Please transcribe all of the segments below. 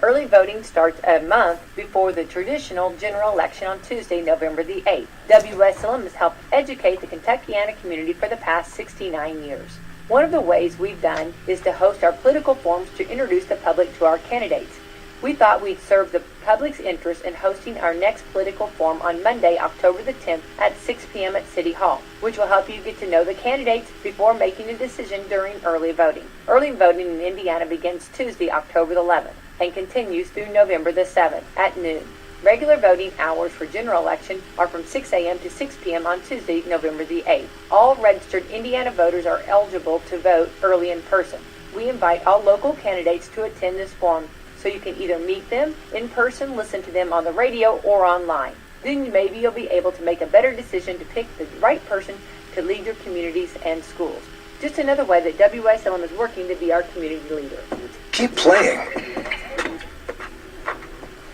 Early voting starts a month before the traditional general election on Tuesday, November the 8th. Wslm has helped educate the Kentuckiana community for the past 69 years. One of the ways we've done is to host our political forums to introduce the public to our candidates. We thought we'd serve the public's interest in hosting our next political forum on Monday, October the 10th at 6 p.m. at City Hall, which will help you get to know the candidates before making a decision during early voting. Early voting in Indiana begins Tuesday, October the 11th, and continues through November the 7th at noon. Regular voting hours for general election are from 6 a.m. to 6 p.m. on Tuesday, November the 8th. All registered Indiana voters are eligible to vote early in person. We invite all local candidates to attend this forum so you can either meet them in person, listen to them on the radio, or online. Then maybe you'll be able to make a better decision to pick the right person to lead your communities and schools. Just another way that Wslm is working to be our community leader. Keep playing.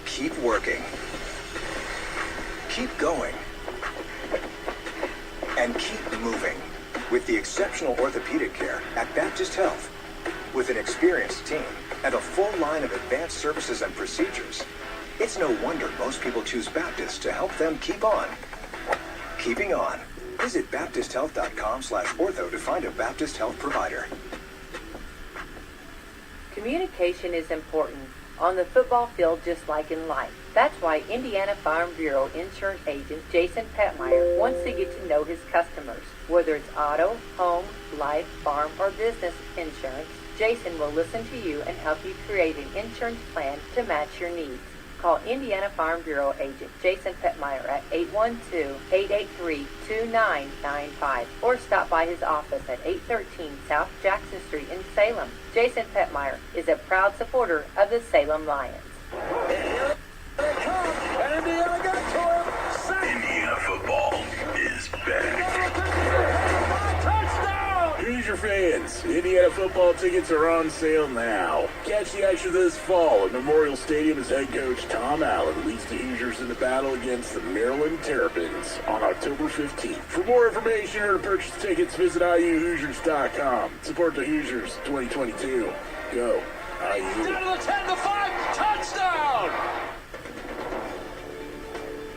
Keep working. Keep going. And keep moving with the exceptional orthopedic care at Baptist Health. With an experienced team and a full line of advanced services and procedures, it's no wonder most people choose Baptist to help them keep on. Keeping on. Visit baptisthealth.com/ortho to find a Baptist Health provider. Communication is important on the football field just like in life. That's why Indiana Farm Bureau insurance agent Jason Petmeyer wants to get to know his customers. Whether it's auto, home, life, farm, or business insurance, Jason will listen to you and help you create an insurance plan to match your needs. Call Indiana Farm Bureau agent Jason Petmeyer at 812-883-2995 or stop by his office at 813 South Jackson Street in Salem. Jason Petmeyer is a proud supporter of the Salem Lions. Indiana football is back. Hoosier fans, Indiana football tickets are on sale now. Catch the action this fall at Memorial Stadium as head coach Tom Allen leads the Hoosiers in the battle against the Maryland Terrapins on October 15th. For more information or to purchase tickets, visit IUHoosiers.com. Support the Hoosiers 2022. Go, IU. Down to the 10, the 5, touchdown!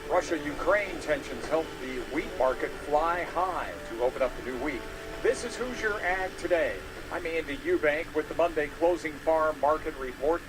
Russia-Ukraine tensions helped the wheat market fly high to open up the new week. This is Hoosier Ag Today. I'm Andy Eubank with the Monday Closing Farm Market Report.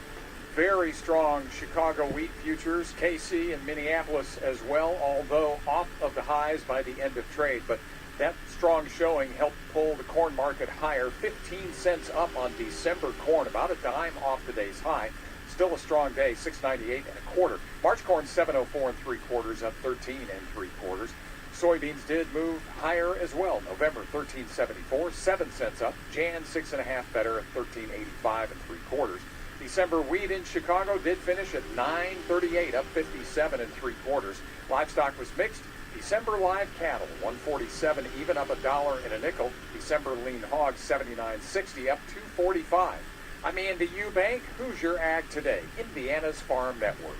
Very strong Chicago wheat futures, KC and Minneapolis as well, although off of the highs by the end of trade. But that strong showing helped pull the corn market higher, 15 cents up on December corn, about a dime off today's high. Still a strong day, 6.98 1/4. March corn 7.04 3/4, up 13 3/4. Soybeans did move higher as well. November 13.74, 7 cents up. Jan 6.5 better at 13.85 3/4. December wheat in Chicago did finish at 9.38, up 57 3/4. Livestock was mixed. December live cattle 147, even up $1.05. December lean hogs 79.60, up 2.45. I'm Andy Eubank, Hoosier Ag Today, Indiana's Farm Network.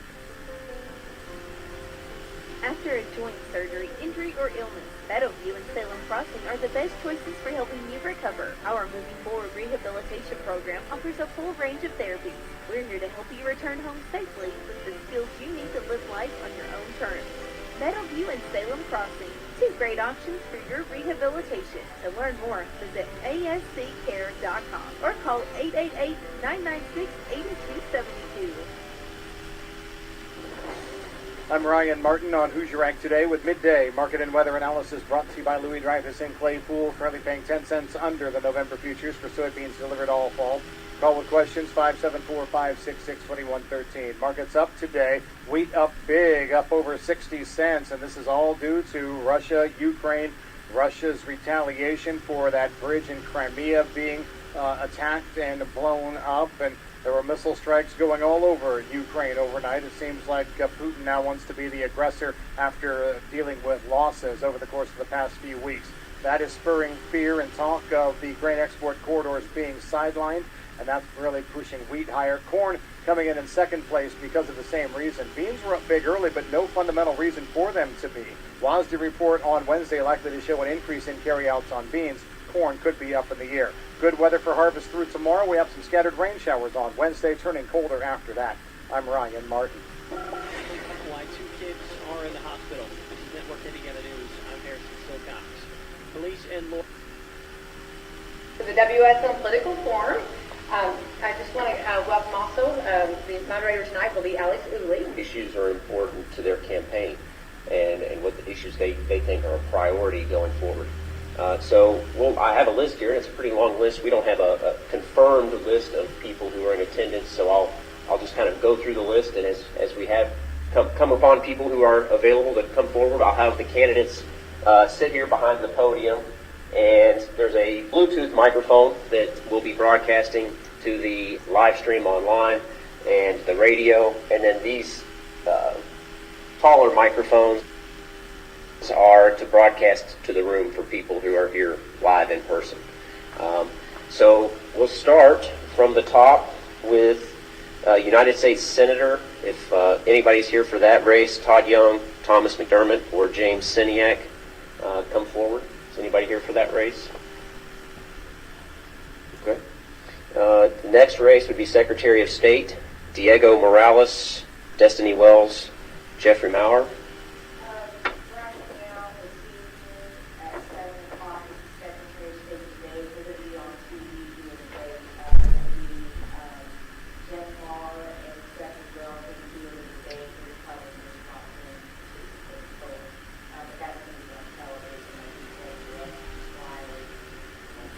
After a joint surgery, injury, or illness, Meadowview and Salem Crossing are the best choices for helping you recover. Our Moving Forward rehabilitation program offers a full range of therapies. We're here to help you return home safely with the skills you need to live life on your own terms. Meadowview and Salem Crossing, two great options for your rehabilitation. To learn more, visit asccare.com or call 888-996-8272. I'm Ryan Martin on Hoosier Ag Today with midday market and weather analysis brought to you by Louis Dreyfus in Claypool. Currently paying 10 cents under the November futures for soybeans delivered all fall. Call with questions 574-566-2113. Markets up today. Wheat up big, up over 60 cents, and this is all due to Russia, Ukraine, Russia's retaliation for that bridge in Crimea being attacked and blown up, and there were missile strikes going all over Ukraine overnight. It seems like Putin now wants to be the aggressor after dealing with losses over the course of the past few weeks. That is spurring fear and talk of the grain export corridors being sidelined, and that's really pushing wheat higher. Corn coming in second place because of the same reason. Beans were up big early, but no fundamental reason for them to be. WSM report on Wednesday likely to show an increase in carryouts on beans. Corn could be up in the year. Good weather for harvest through tomorrow. We have some scattered rain showers on Wednesday, turning colder after that. I'm Ryan Martin. Why two kids are in the hospital. This is Network Indiana News. I'm Harrison Silcox. Police and law. To the WSM Political Forum. I just want to welcome also the moderator tonight will be Alex Uli. Issues are important to their campaign and what the issues they think are a priority going forward. I have a list here, and it's a pretty long list. We don't have a confirmed list of people who are in attendance, so I'll just kind of go through the list, and as we have come upon people who are available to come forward, I'll have the candidates sit here behind the podium, and there's a Bluetooth microphone that will be broadcasting to the live stream online and the radio, and then these taller microphones are to broadcast to the room for people who are here live in person. So we'll start from the top with United States Senator. If anybody's here for that race, Todd Young, Thomas McDermott, or James Siniak, come forward. Is anybody here for that race? Okay. The next race would be Secretary of State, Diego Morales, Destiny Wells, Jeffrey Maurer.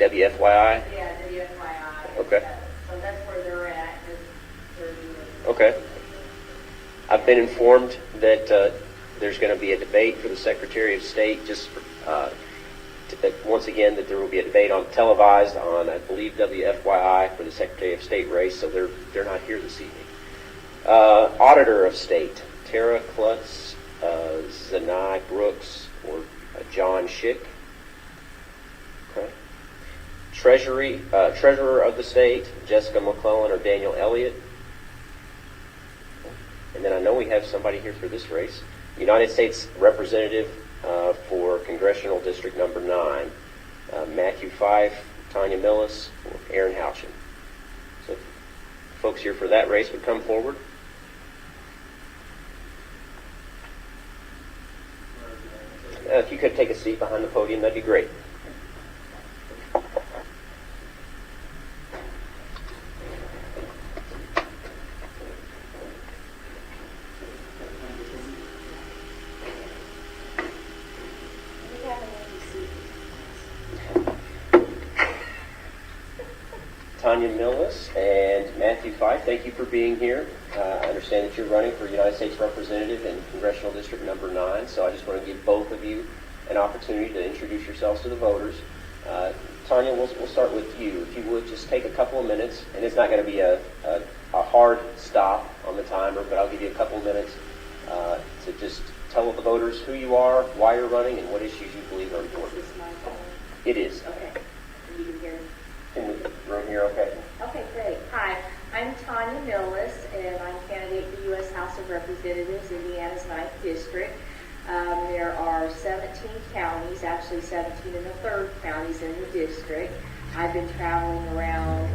WFYI? Yeah, WFYI. Okay. So that's where they're at. Okay. I've been informed that there's going to be a debate for the Secretary of State. Once again, that there will be a debate televised on, I believe, WFYI for the Secretary of State race. So they're not here this evening. Auditor of State, Tara Klutz, Zanai Brooks, or John Schick. Okay. Treasurer of the state, Jessica McClellan or Daniel Elliott. And then I know we have somebody here for this race. United States Representative for Congressional District Number 9, Matthew Fife, Tanya Millis, or Aaron Houchin. So folks here for that race would come forward. If you could take a seat behind the podium, that'd be great. Tanya Millis and Matthew Fife, thank you for being here. I understand that you're running for United States Representative in Congressional District Number 9, so I just want to give both of you an opportunity to introduce yourselves to the voters. Tanya, we'll start with you. If you would, just take a couple of minutes, and it's not going to be a hard stop on the timer, but I'll give you a couple of minutes to just tell the voters who you are, why you're running, and what issues you believe are important. Is this my phone? It is. Okay. You can hear me. In the room here, okay? Okay, great. Hi, I'm Tanya Millis, and I'm candidate for U.S. House of Representatives, Indiana's 9th District. There are 17 counties, actually 17 and a third counties in the district. I've been traveling around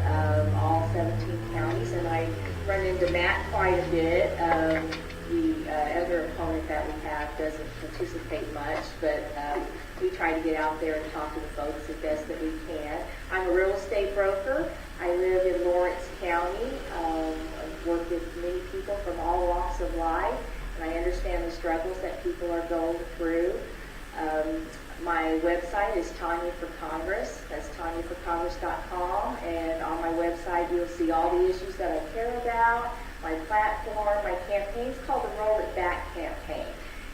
all 17 counties, and I run into Matt quite a bit. The other opponent that we have doesn't participate much, but we try to get out there and talk to the folks as best that we can. I'm a real estate broker. I live in Lawrence County. I've worked with many people from all walks of life, and I understand the struggles that people are going through. My website is Tanya for Congress. That's TanyaForCongress.com, and on my website you'll see all the issues that I care about, my platform, my campaign. It's called the Roll It Back campaign.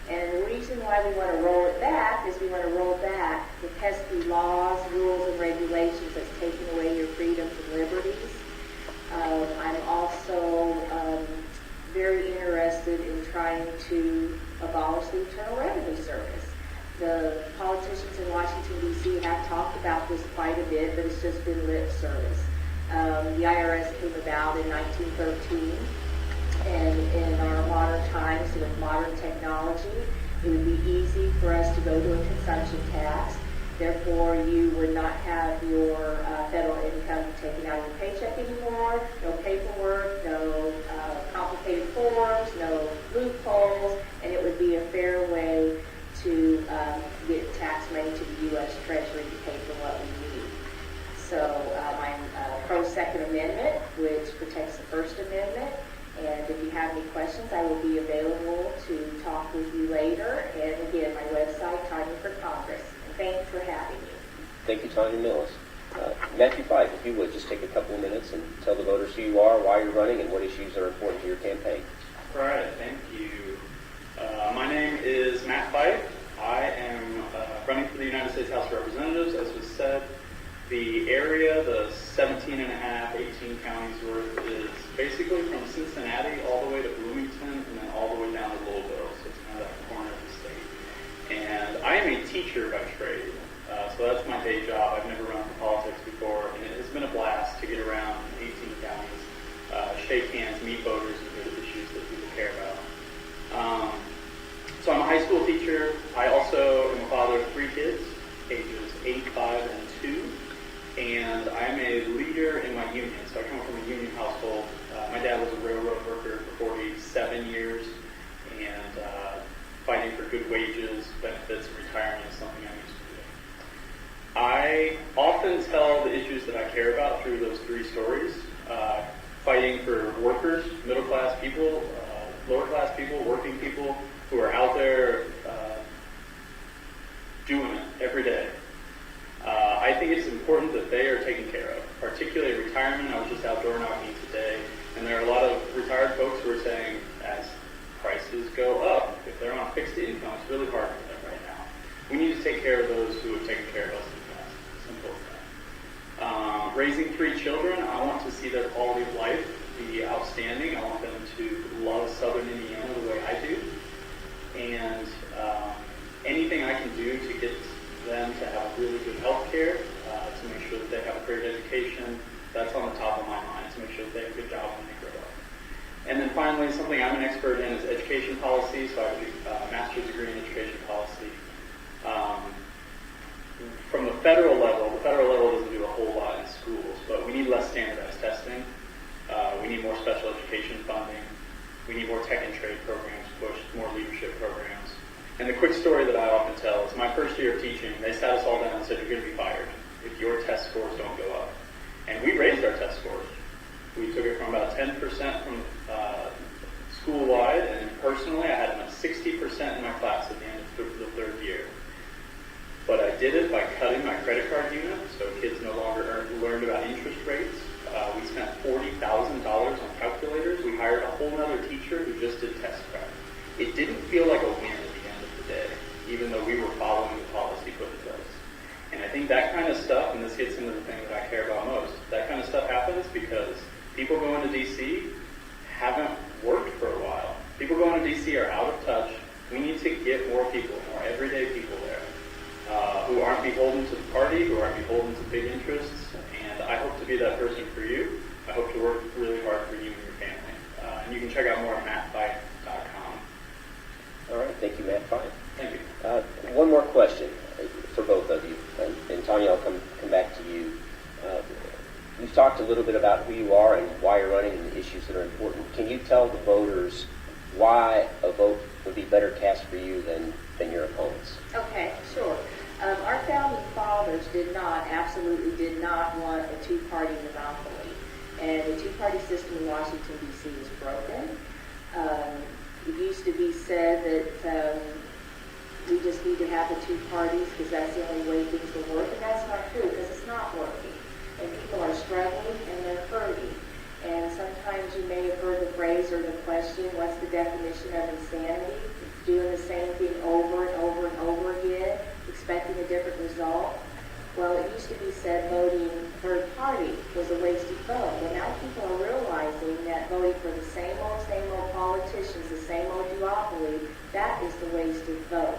And the reason why we want to roll it back is we want to roll back the pesky laws, rules, and regulations that's taking away your freedoms and liberties. I'm also very interested in trying to abolish the Internal Revenue Service. The politicians in Washington, D.C. have talked about this quite a bit, but it's just been lip service. The IRS came about in 1913. And in our modern times, with modern technology, it would be easy for us to go to a consumption tax. Therefore, you would not have your federal income taken out of your paycheck anymore, no paperwork, no complicated forms, no loopholes, and it would be a fair way to get tax money to the U.S. Treasury to pay for what we need. So I'm pro Second Amendment, which protects the First Amendment. And if you have any questions, I will be available to talk with you later. And again, my website, Tanya for Congress. And thanks for having me. Thank you, Tanya Millis. Matthew Fife, if you would, just take a couple of minutes and tell the voters who you are, why you're running, and what issues are important to your campaign. All right, thank you. My name is Matt Fife. I am running for the United States House of Representatives. As was said, the area, the 17 and a half, 18 counties worth, is basically from Cincinnati all the way to Bloomington and then all the way down to Louisville. So it's kind of that corner of the state. And I am a teacher by trade. So that's my day job. I've never run for politics before, and it has been a blast to get around 18 counties, shake hands, meet voters, and hear the issues that people care about. So I'm a high school teacher. I also am a father of 3 kids, ages 8, 5, and 2. And I'm a leader in my union. So I come from a union household. My dad was a railroad worker for 47 years, and fighting for good wages, benefits, and retirement is something I'm used to doing. I often tell the issues that I care about through those 3 stories. Fighting for workers, middle-class people, lower-class people, working people who are out there doing it every day. I think it's important that they are taken care of, particularly retirement. I was just out door knocking today, and there are a lot of retired folks who are saying, as prices go up, if they're on fixed income, it's really hard for them right now. We need to take care of those who have taken care of us in the past. Simple as that. Raising 3 children, I want to see their quality of life be outstanding. I want them to love Southern Indiana the way I do. And anything I can do to get them to have really good health care, to make sure that they have a great education, that's on the top of my mind, to make sure that they have a good job when they grow up. And then finally, something I'm an expert in is education policy, so I have a master's degree in education policy. From the federal level doesn't do a whole lot in schools, but we need less standardized testing. We need more special education funding. We need more tech and trade programs pushed, more leadership programs. And the quick story that I often tell is my first year of teaching, they sat us all down and said, you're going to be fired if your test scores don't go up. And we raised our test scores. We took it from about 10% from school-wide, and personally I had about 60% in my class at the end of the 3rd year. But I did it by cutting my credit card unit, so kids no longer learned about interest rates. We spent $40,000 on calculators. We hired a whole other teacher who just did test prep. It didn't feel like a win at the end of the day, even though we were following the policy put in place. And I think that kind of stuff, and this gets into the thing that I care about most, that kind of stuff happens because people going to D.C. haven't worked for a while. People going to D.C. are out of touch. We need to get more people, more everyday people there, who aren't beholden to the party, who aren't beholden to big interests. And I hope to be that person for you. I hope to work really hard for you and your family. And you can check out more at mattfife.com. All right, thank you, Matt Fife. Thank you. One more question for both of you, and Tanya, I'll come back to you. You've talked a little bit about who you are and why you're running and the issues that are important. Can you tell the voters why a vote would be better cast for you than your opponents? Okay, sure. Our founding fathers absolutely did not want a 2-party monopoly. And the 2-party system in Washington, D.C. is broken. It used to be said that we just need to have the 2 parties because that's the only way things will work. And that's not true because it's not working. And people are struggling and they're hurting. And sometimes you may have heard the phrase or the question, what's the definition of insanity? Doing the same thing over and over and over again, expecting a different result. Well, it used to be said voting third party was a wasted vote. But now people are realizing that voting for the same old politicians, the same old duopoly, that is the wasted vote.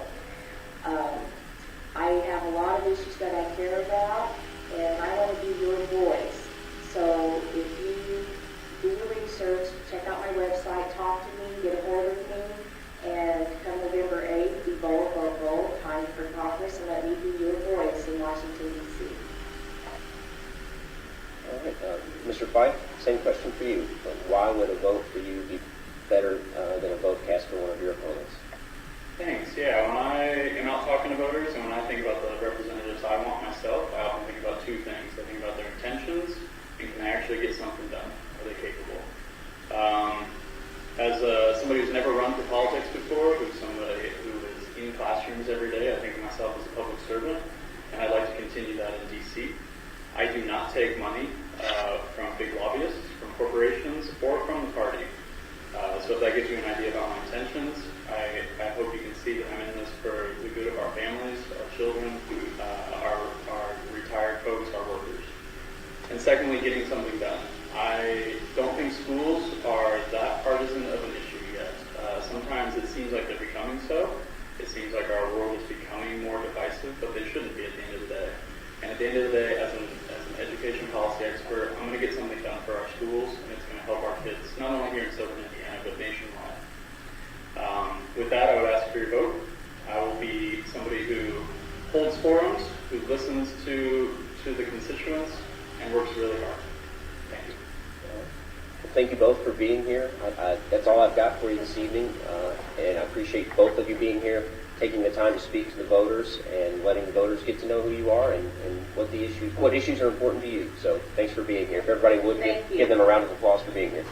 I have a lot of issues that I care about, and I want to be your voice. So if you do your research, check out my website, talk to me, get a hold of me, and come November 8th, be bold, vote bold, time for Congress, and let me be your voice in Washington, D.C. All right, Mr. Fife, same question for you. Why would a vote for you be better As somebody who's never run for politics before, who's somebody who is in classrooms every day, I think of myself as a public servant, and I'd like to continue that in D.C. I do not take money from big lobbyists, from corporations, or from the party. So if that gives you an idea about my intentions, I hope you can see that I'm in this for the good of our families, our children, our retired folks, our workers. And secondly, getting something done. I don't think schools are that partisan of an issue yet. Sometimes it seems like they're becoming so. It seems like our world is becoming more divisive, but they shouldn't be at the end of the day. And at the end of the day, as an education policy expert, I'm going to get something done for our schools, and it's going to help our kids, not only here in Southern Indiana, but nationwide. With that, I would ask for your vote. I will be somebody who holds forums, who listens to the constituents, and works really hard. Thank you. Thank you both for being here. That's all I've got for you this evening, and I appreciate both of you being here, taking the time to speak to the voters and letting the voters get to know who you are and what issues are important to you. So thanks for being here. If everybody would give them a round of applause for being here.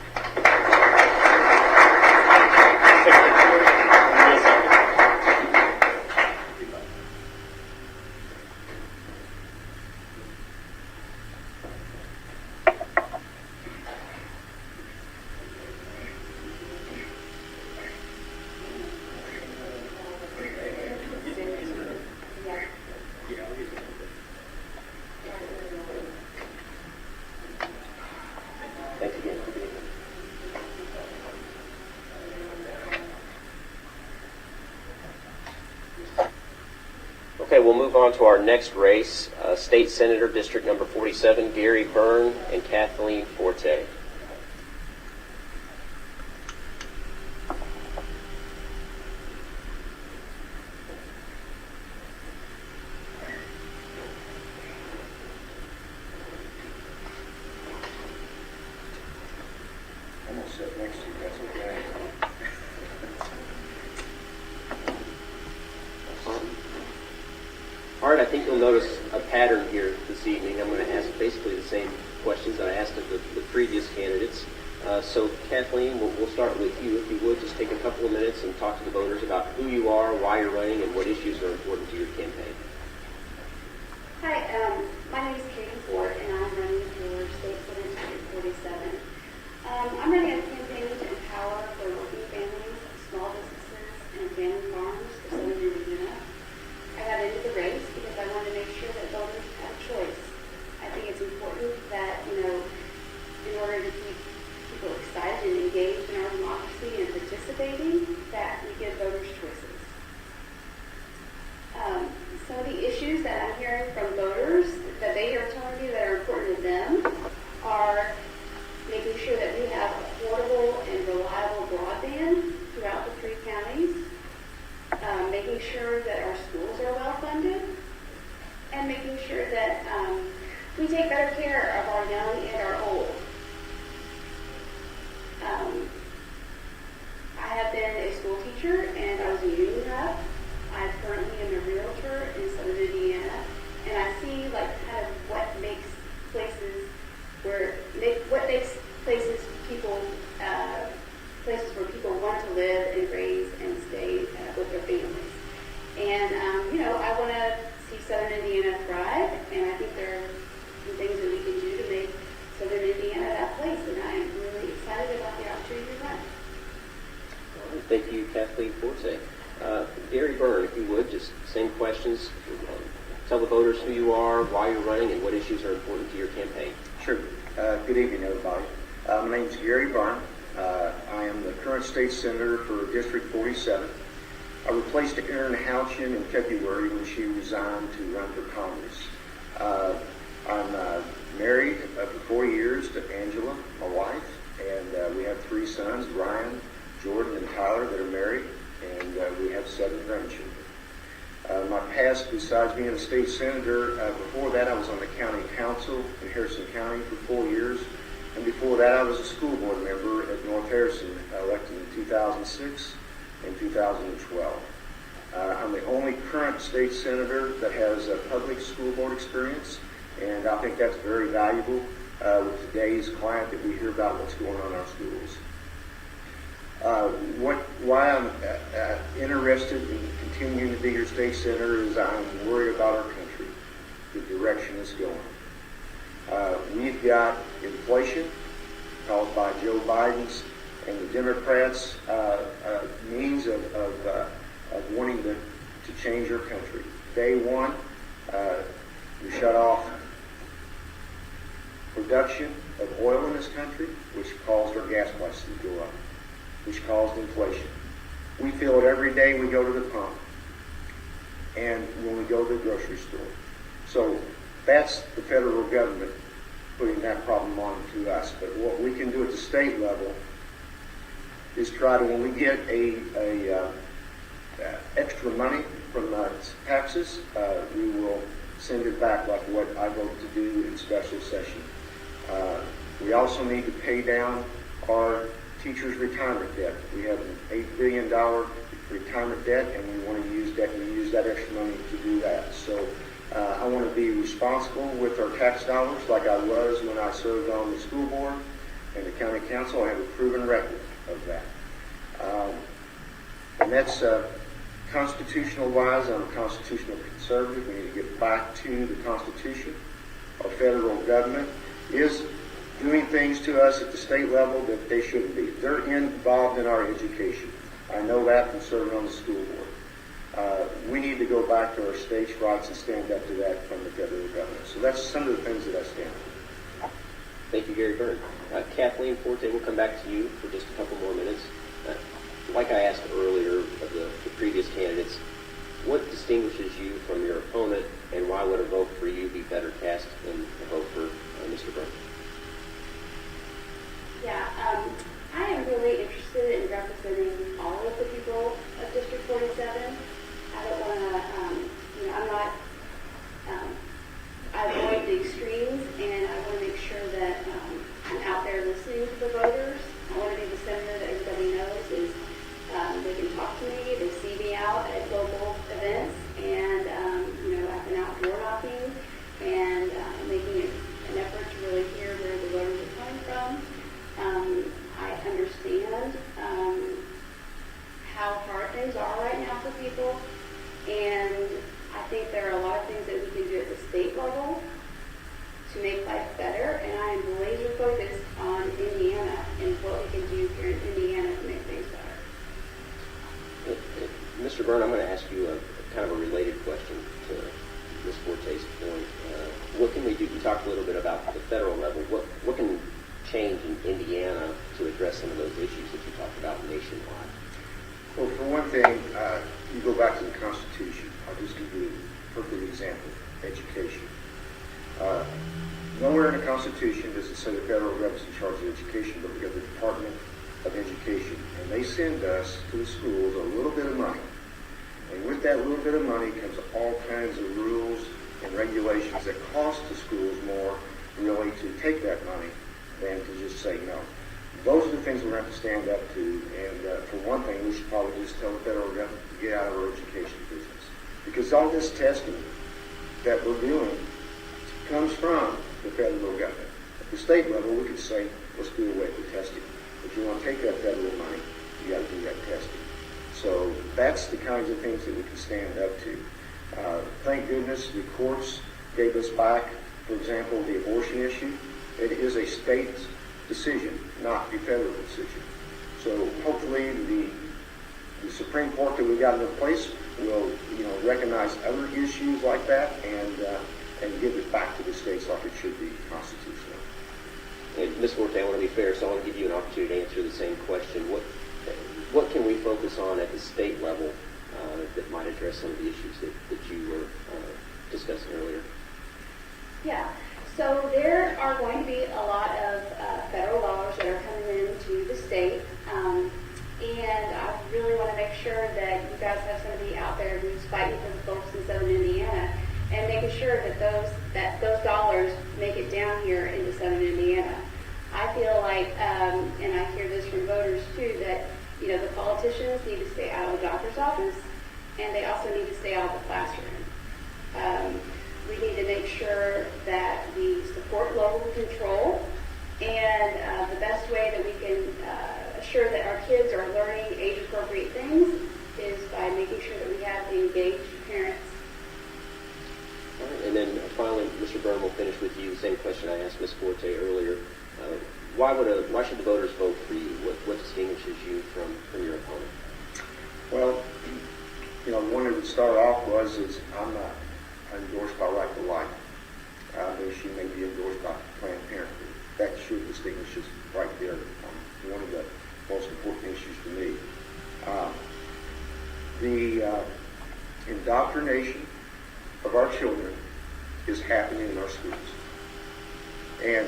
Thanks again for being here. Okay, we'll move on to our next race. State Senator, District Number 47, Gary Byrne and Kathleen Forte. I'm going to sit next to you, that's okay. All right, I think you'll notice a pattern here this evening. I'm going to ask basically the same questions that I asked of the previous candidates. So Kathleen, we'll start with you. If you would, just take a couple of minutes and talk to the voters about who you are, why you're running, and what issues are important to your campaign. Hi, my name is Katie Ford, and I'm running for State Senate District 47. I'm running a campaign to empower for working families, small businesses, and family farms for Southern Indiana. I got into the race because I wanted to make sure that voters have a choice. I think it's important that, in order to keep people excited and engaged in our democracy and participating, that we give voters choices. Some of the issues that I'm hearing from voters that they are telling me that are important to them are making sure that we have affordable and reliable broadband throughout the 3 counties, making sure that our schools are well funded, and making sure that we take better care of our young and our old. I have been a school teacher and I was a union rep. I currently am a realtor in Southern Indiana, and I see kind of what makes places people places where people want to live and raise and stay with their families. And I want to see Southern Indiana thrive, and I think there are some things that we can do to make Southern Indiana that place, and I'm really excited about the opportunity to run. All right, thank you, Kathleen Forte. Gary Byrne, if you would, just same questions. Tell the voters who you are, why you're running, and what issues are important to your campaign. Sure. Good evening, everybody. My name is Gary Byrne. I am the current state senator for District 47. I replaced Erin Houchin in February when she resigned to run for Congress. I'm married for 4 years to Angela, my wife, and we have 3 sons, Ryan, Jordan, and Tyler, that are married, and we have 7 grandchildren. My past, besides being a state senator, before that I was on the county council in Harrison County for 4 years. And before that I was a school board member at North Harrison, elected in 2006 and 2012. I'm the only current state senator that has a public school board experience, and I think that's very valuable with today's climate that we hear about what's going on in our schools. Why I'm interested in continuing to be your state senator is I'm worried about our country, the direction it's going. We've got inflation caused by Joe Biden's and the Democrats' means of wanting to change our country. Day one, we shut off production of oil in this country, which caused our gas prices to go up, which caused inflation. We feel it every day we go to the pump and when we go to the grocery store. So that's the federal government putting that problem on to us. But what we can do at the state level is try to, when we get extra money from taxes, we will send it back like what I vote to do in special session. We also need to pay down our teachers' retirement debt. We have an $8 billion retirement debt, and we want to use that extra money to do that. So I want to be responsible with our tax dollars like I was when I served on the school board and the county council. I have a proven record of that. And that's constitutional-wise. I'm a constitutional conservative. We need to get back to the Constitution. Our federal government is doing things to us at the state level that they shouldn't be. They're involved in our education. I know that from serving on the school board. We need to go back to our states' rights and stand up to that from the federal government. So that's some of the things that I stand for. Thank you, Gary Byrne. Kathleen Forte, we'll come back to you for just a couple more minutes. Like I asked earlier of the previous candidates, what distinguishes you from your opponent, and why would a vote for you be better cast than a vote for Mr. Byrne? Yeah, I am really interested in representing all of the people of District 47. I don't want to, I'm not, I avoid the extremes, and I want to make sure that I'm out there listening to the voters. I want to be the senator that everybody knows is, they can talk to me, they see me out at local events, and, I've been out door knocking and making an effort to really hear where the voters are coming from. I understand how hard things are right now for people, and I think there are a lot of things that we can do at the state level to make life better, and I am laser focused on Indiana and what we can do here in Indiana to make things better. Mr. Byrne, I'm going to ask you a kind of a related question to Ms. Forte's point. What can we do? You talked a little bit about the federal level. What can change in Indiana to address some of those issues that you talked about nationwide? Well, for one thing, you go back to the Constitution. I'll just give you a perfect example: education. Nowhere in the Constitution does it say the federal government's in charge of education, but we have the Department of Education, and they send us to the schools a little bit of money. And with that little bit of money comes all kinds of rules and regulations that cost the schools more really to take that money than to just say no. Those are the things we're going to have to stand up to, and for one thing, we should probably just tell the federal government to get out of our education business. Because all this testing that we're doing comes from the federal government. At the state level, we could say, let's do away with testing. If you want to take that federal money, you got to do that testing. So that's the kinds of things that we can stand up to. Thank goodness the courts gave us back, for example, the abortion issue. It is a state decision, not a federal decision. So hopefully the Supreme Court that we got in place will, recognize other issues like that and give it back to the states like it should be constitutionally. And Ms. Forte, I want to be fair, so I want to give you an opportunity to answer the same question. What can we focus on at the state level that might address some of the issues that you were discussing earlier? Yeah. So there are going to be a lot of federal dollars that are coming into the state, and I really want to make sure that you guys have somebody out there who's fighting for the folks in Southern Indiana and making sure that those dollars make it down here into Southern Indiana. I feel like, and I hear this from voters too, that the politicians need to stay out of the doctor's office, and they also need to stay out of the classroom. We need to make sure that we support local control, and the best way that we can sure that our kids are learning age-appropriate things is by making sure that we have engaged parents. All right, and then finally, Mr. Byrne, will finish with you. The same question I asked Ms. Forte earlier. Why should the voters vote for you? What distinguishes you from your opponent? Well, one that would start off is I'm not endorsed by Right to Life. Though she may be endorsed by Planned Parenthood. That should distinguish us right there. One of the most important issues to me. The indoctrination of our children is happening in our schools. And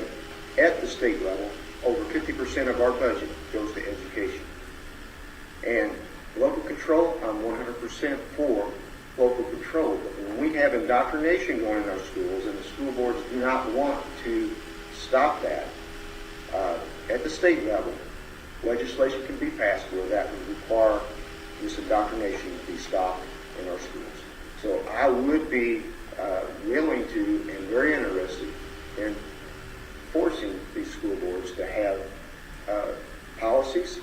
at the state level, over 50% of our budget goes to education. And local control, I'm 100% for local control. But when we have indoctrination going in our schools and the school boards do not want to stop that, at the state level, legislation can be passed where that would require this indoctrination to be stopped in our schools. So I would be willing to and very interested in forcing these school boards to have policies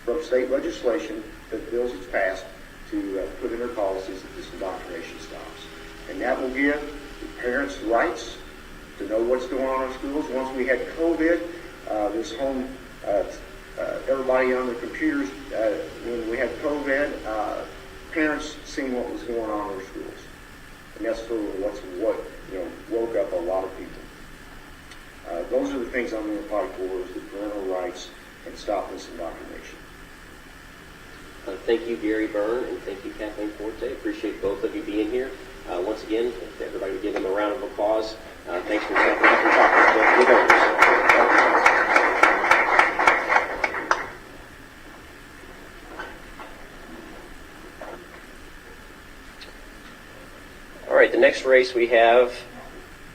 from state legislation that bills it's passed to put in their policies that this indoctrination stops. And that will give the parents rights to know what's going on in schools. Once we had COVID, this home, everybody on their computers, when we had COVID, parents seen what was going on in their schools. And that's sort of what woke up a lot of people. Those are the things I'm going to fight for, is the parental rights and stop this indoctrination. Thank you, Gary Byrne, and thank you, Kathleen Forte. Appreciate both of you being here. Once again, if everybody would give them a round of applause. Thanks for talking to the voters. All right, the next race we have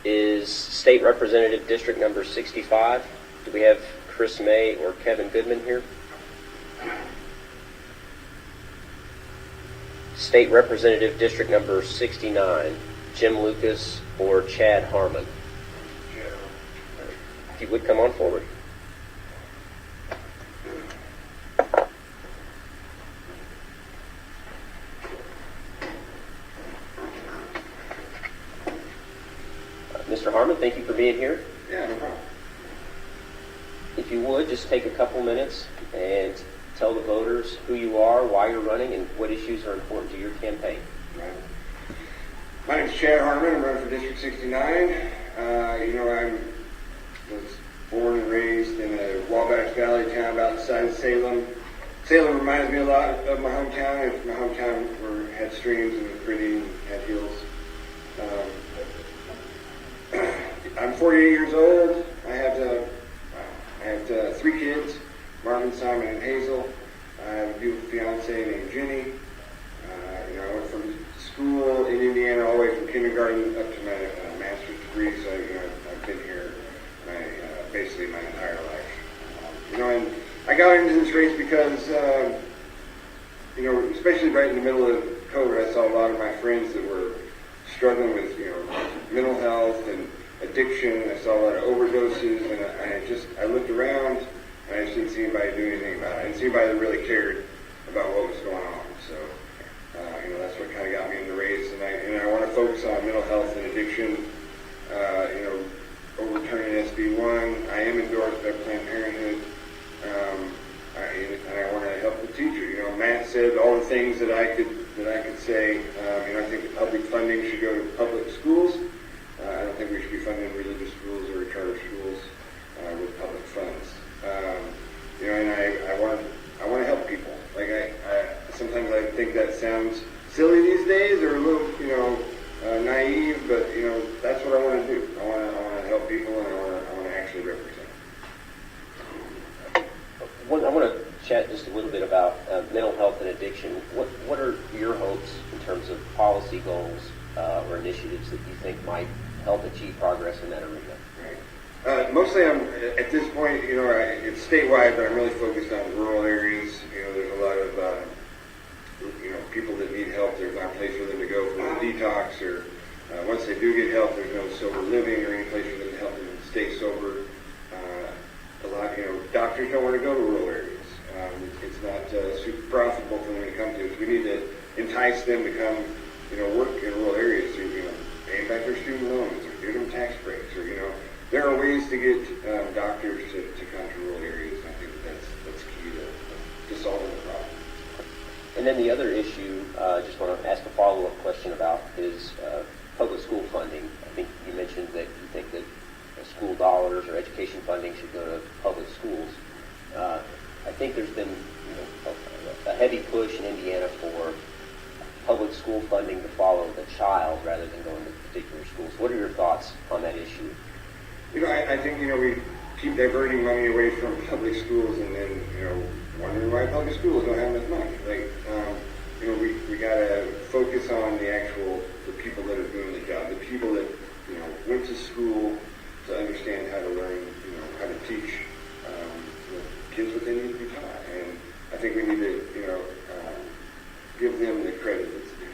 is State Representative District number 65. Do we have Chris May or Kevin Goodman here? State Representative District number 69, Jim Lucas or Chad Harmon. If you would come on forward. Mr. Harmon, thank you for being here. Yeah, no problem. If you would, just take a couple minutes and tell the voters who you are, why you're running, and what issues are important to your campaign. Right. My name is Chad Harmon. I'm running for District 69. I was born and raised in a Wabash Valley town about the size of Salem. Salem reminds me a lot of my hometown. If my hometown had streams and was pretty and had hills. I'm 48 years old. I have 3 kids, Marvin, Simon, and Hazel. I have a beautiful fiance named Jenny. I went from school in Indiana all the way from kindergarten up to my master's degree, so I've been here basically my entire life. And I got into this race because, especially right in the middle of COVID, I saw a lot of my friends that were struggling with, mental health and addiction. I saw a lot of overdoses, and I looked around, and I just didn't see anybody do anything about it. I didn't see anybody that really cared about what was going on. So, that's what kind of got me in the race. And I want to focus on mental health and addiction. Overturning SB1. I am endorsed by Planned Parenthood, and I want to help the teacher. Matt said all the things that I could say. I think that public funding should go to public schools. I don't think we should be funding religious schools or charter schools with public funds. And I want to help people. Sometimes I think that sounds silly these days or a little, naive, but that's what I want to do. I want to help people, and I want to actually represent. I want to chat just a little bit about mental health and addiction. What are your hopes in terms of policy goals or initiatives that you think might help achieve progress in that arena? Right. Mostly, I'm at this point. It's statewide, but I'm really focused on rural areas. There's a lot of people that need help. There's not a place for them to go for a detox, or once they do get help, there's no sober living or any place for them to help them stay sober. A lot, doctors don't want to go to rural areas. super profitable for them to come to. So we need to entice them to come, work in rural areas through, paying back their student loans or giving them tax breaks or, there are ways to get doctors to come to rural areas. I think that's key to solving the problem. And then the other issue, I just want to ask a follow-up question about is public school funding. I think you mentioned that you think that school dollars or education funding should go to public schools. I think there's been a heavy push in Indiana for public school funding to follow the child rather than going to particular schools. What are your thoughts on that issue? I think, we keep diverting money away from public schools and then, wondering why public schools don't have enough money. We got to focus on the people that are doing the job, the people that, went to school to understand how to learn, how to teach kids what they need to be taught. And I think we need to, give them the credit that's due.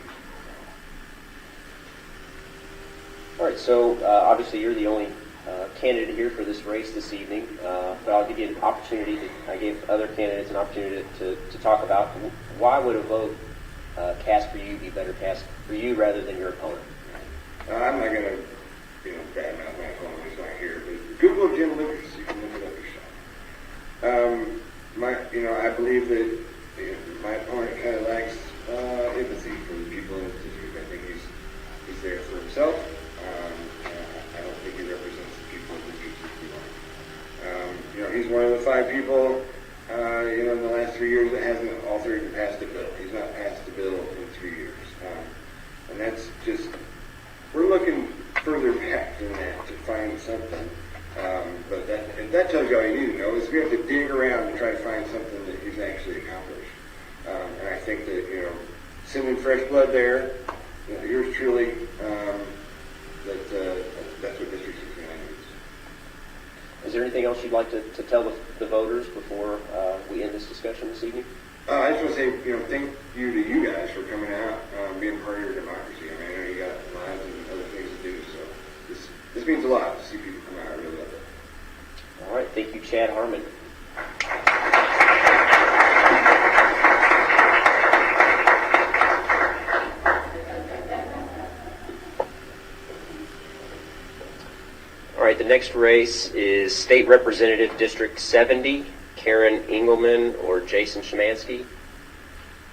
All right, so obviously you're the only candidate here for this race this evening, but I'll give you an opportunity I gave other candidates an opportunity to talk about why would a vote cast for you be better cast for you rather than your opponent? I'm not going to, badmouth my opponent who's not here, but Google Jim Lucas, you can look it up yourself. I believe that my opponent kind of lacks empathy for the people in his district. I think he's there for himself. I don't think he represents the people in the district. He's one of the 5 people, in the last 3 years that hasn't all 3 even passed a bill. He's not passed a bill in 3 years. And that's just, we're looking further back than that to find something. But that tells you all you need to know is we have to dig around and try to find something that he's actually accomplished. And I think that, sending fresh blood there, yours truly, that's what District 69 needs. Is there anything else you'd like to tell the voters before we end this discussion this evening? I just want to say, thank you to you guys for coming out, being part of your democracy. I know you got lives and other things to do, so this means a lot to see people come out. I really love it. All right, thank you, Chad Harmon. All right, the next race is State Representative District 70, Karen Engelman or Jason Szymanski.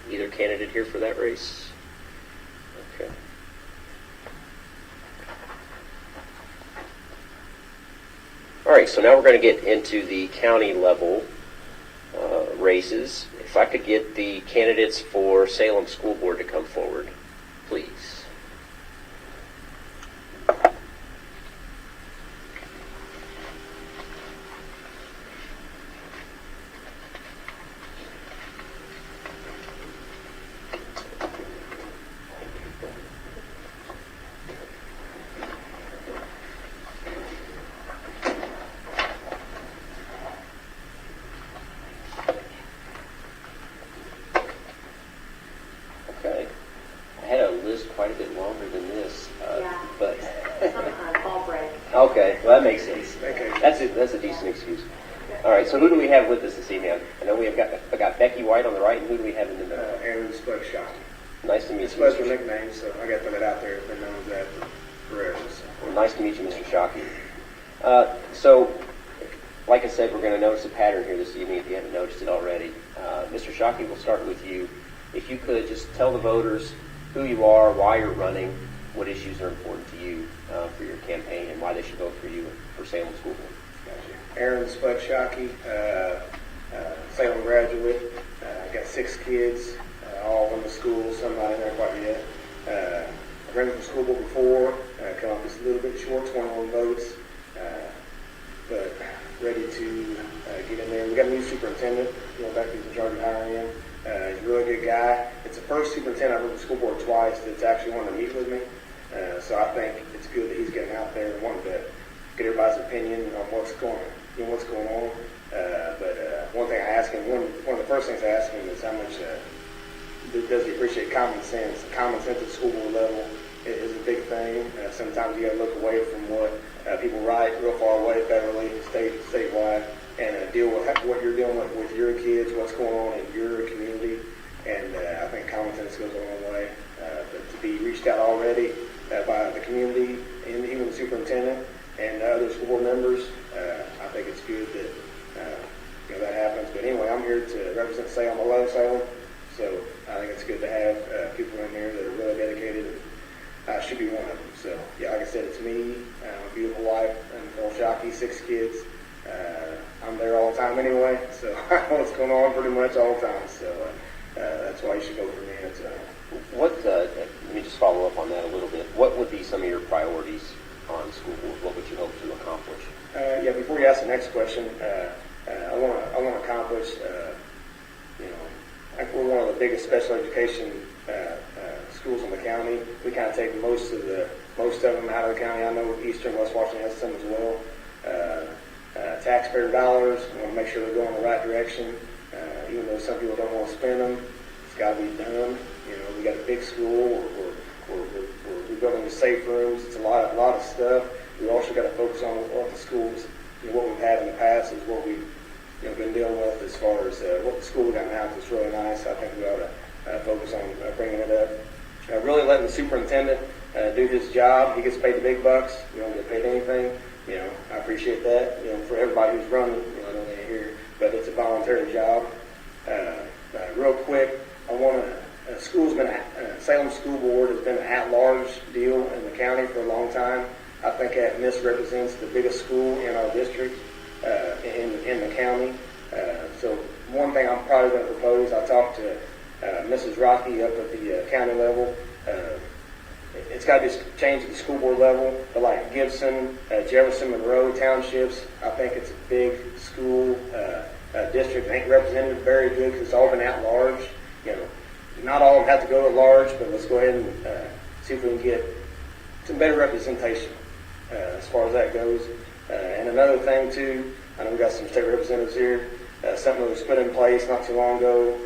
Either candidate here for that race? Okay. All right, so now we're going to get into the county level races. If I could get the candidates for Salem School Board to come forward, please. Quite a bit longer than this, but okay, well that makes sense. Okay. That's a decent excuse. All right, so who do we have with us this evening? I know we have got Becky White on the right, and who do we have in the middle? Aaron Spud Shockey. Nice to meet you. Spud's my nickname, so I got to put it out there. I've been known as that forever. So. Well, nice to meet you, Mr. Shockey. So, like I said, we're going to notice a pattern here this evening if you haven't noticed it already. Mr. Shockey, we'll start with you. If you could just tell the voters who you are, why you're running, what issues are important to you for your campaign, and why they should vote for you for Salem School Board. Gotcha. Aaron Spud Shockey, Salem graduate. Got 6 kids, all in the school, some not in there quite yet. I've run for school board before, come up just a little bit short, 21 votes, but ready to get in there. We got a new superintendent, back to the charge of hiring him. He's a really good guy. It's the first superintendent I've run the school board twice that's actually wanted to meet with me. So I think it's good that he's getting out there and wanting to get everybody's opinion on what's going on. But one thing I ask him, one of the first things I ask him is how much does he appreciate common sense? Common sense at the school board level is a big thing. Sometimes you got to look away from what people write real far away, federally, statewide, and deal with what you're dealing with your kids, what's going on in your community, common sense goes a long way. But to be reached out already by the community and even the superintendent and other school board members, I think it's good that that happens. But anyway, I'm here to represent Salem. I love Salem, so I think it's good to have people in here that are really dedicated. And I should be one of them. So yeah, like I said, it's me, my beautiful wife, and Phil Shockey, 6 kids. I'm there all the time anyway, so I know what's going on pretty much all the time. So that's why you should vote for me. Let me just follow up on that a little bit. What would be some of your priorities on school board? What would you hope to accomplish? Yeah, before you ask the next question, I want to accomplish. I think we're one of the biggest special education schools in the county. We kind of take most of them out of the county. I know Eastern West Washington has some as well. Taxpayer dollars, we want to make sure they're going in the right direction. Even though some people don't want to spend them, it's got to be done. We got a big school. We're building safe rooms. It's a lot of stuff. We also got to focus on what the schools, what we've had in the past is what we've been dealing with as far as what the school we got now is really nice. I think we ought to focus on bringing it up. Really letting the superintendent do his job. He gets paid the big bucks. We don't get paid anything. I appreciate that. For everybody who's running, I don't need to hear, but it's a voluntary job. Real quick, Salem School Board has been an at-large deal in the county for a long time. I think that misrepresents the biggest school in our district, in the county. So one thing I'm probably going to propose, I talked to Mrs. Rocky up at the county level. It's got to be changed at the school board level, but like Gibson, Jefferson, Monroe townships, I think it's a big school district. Ain't represented very good because it's all been at large. Not all of them have to go at large, but let's go ahead and see if we can get some better representation as far as that goes. And another thing too, I know we got some state representatives here. Something that was put in place not too long ago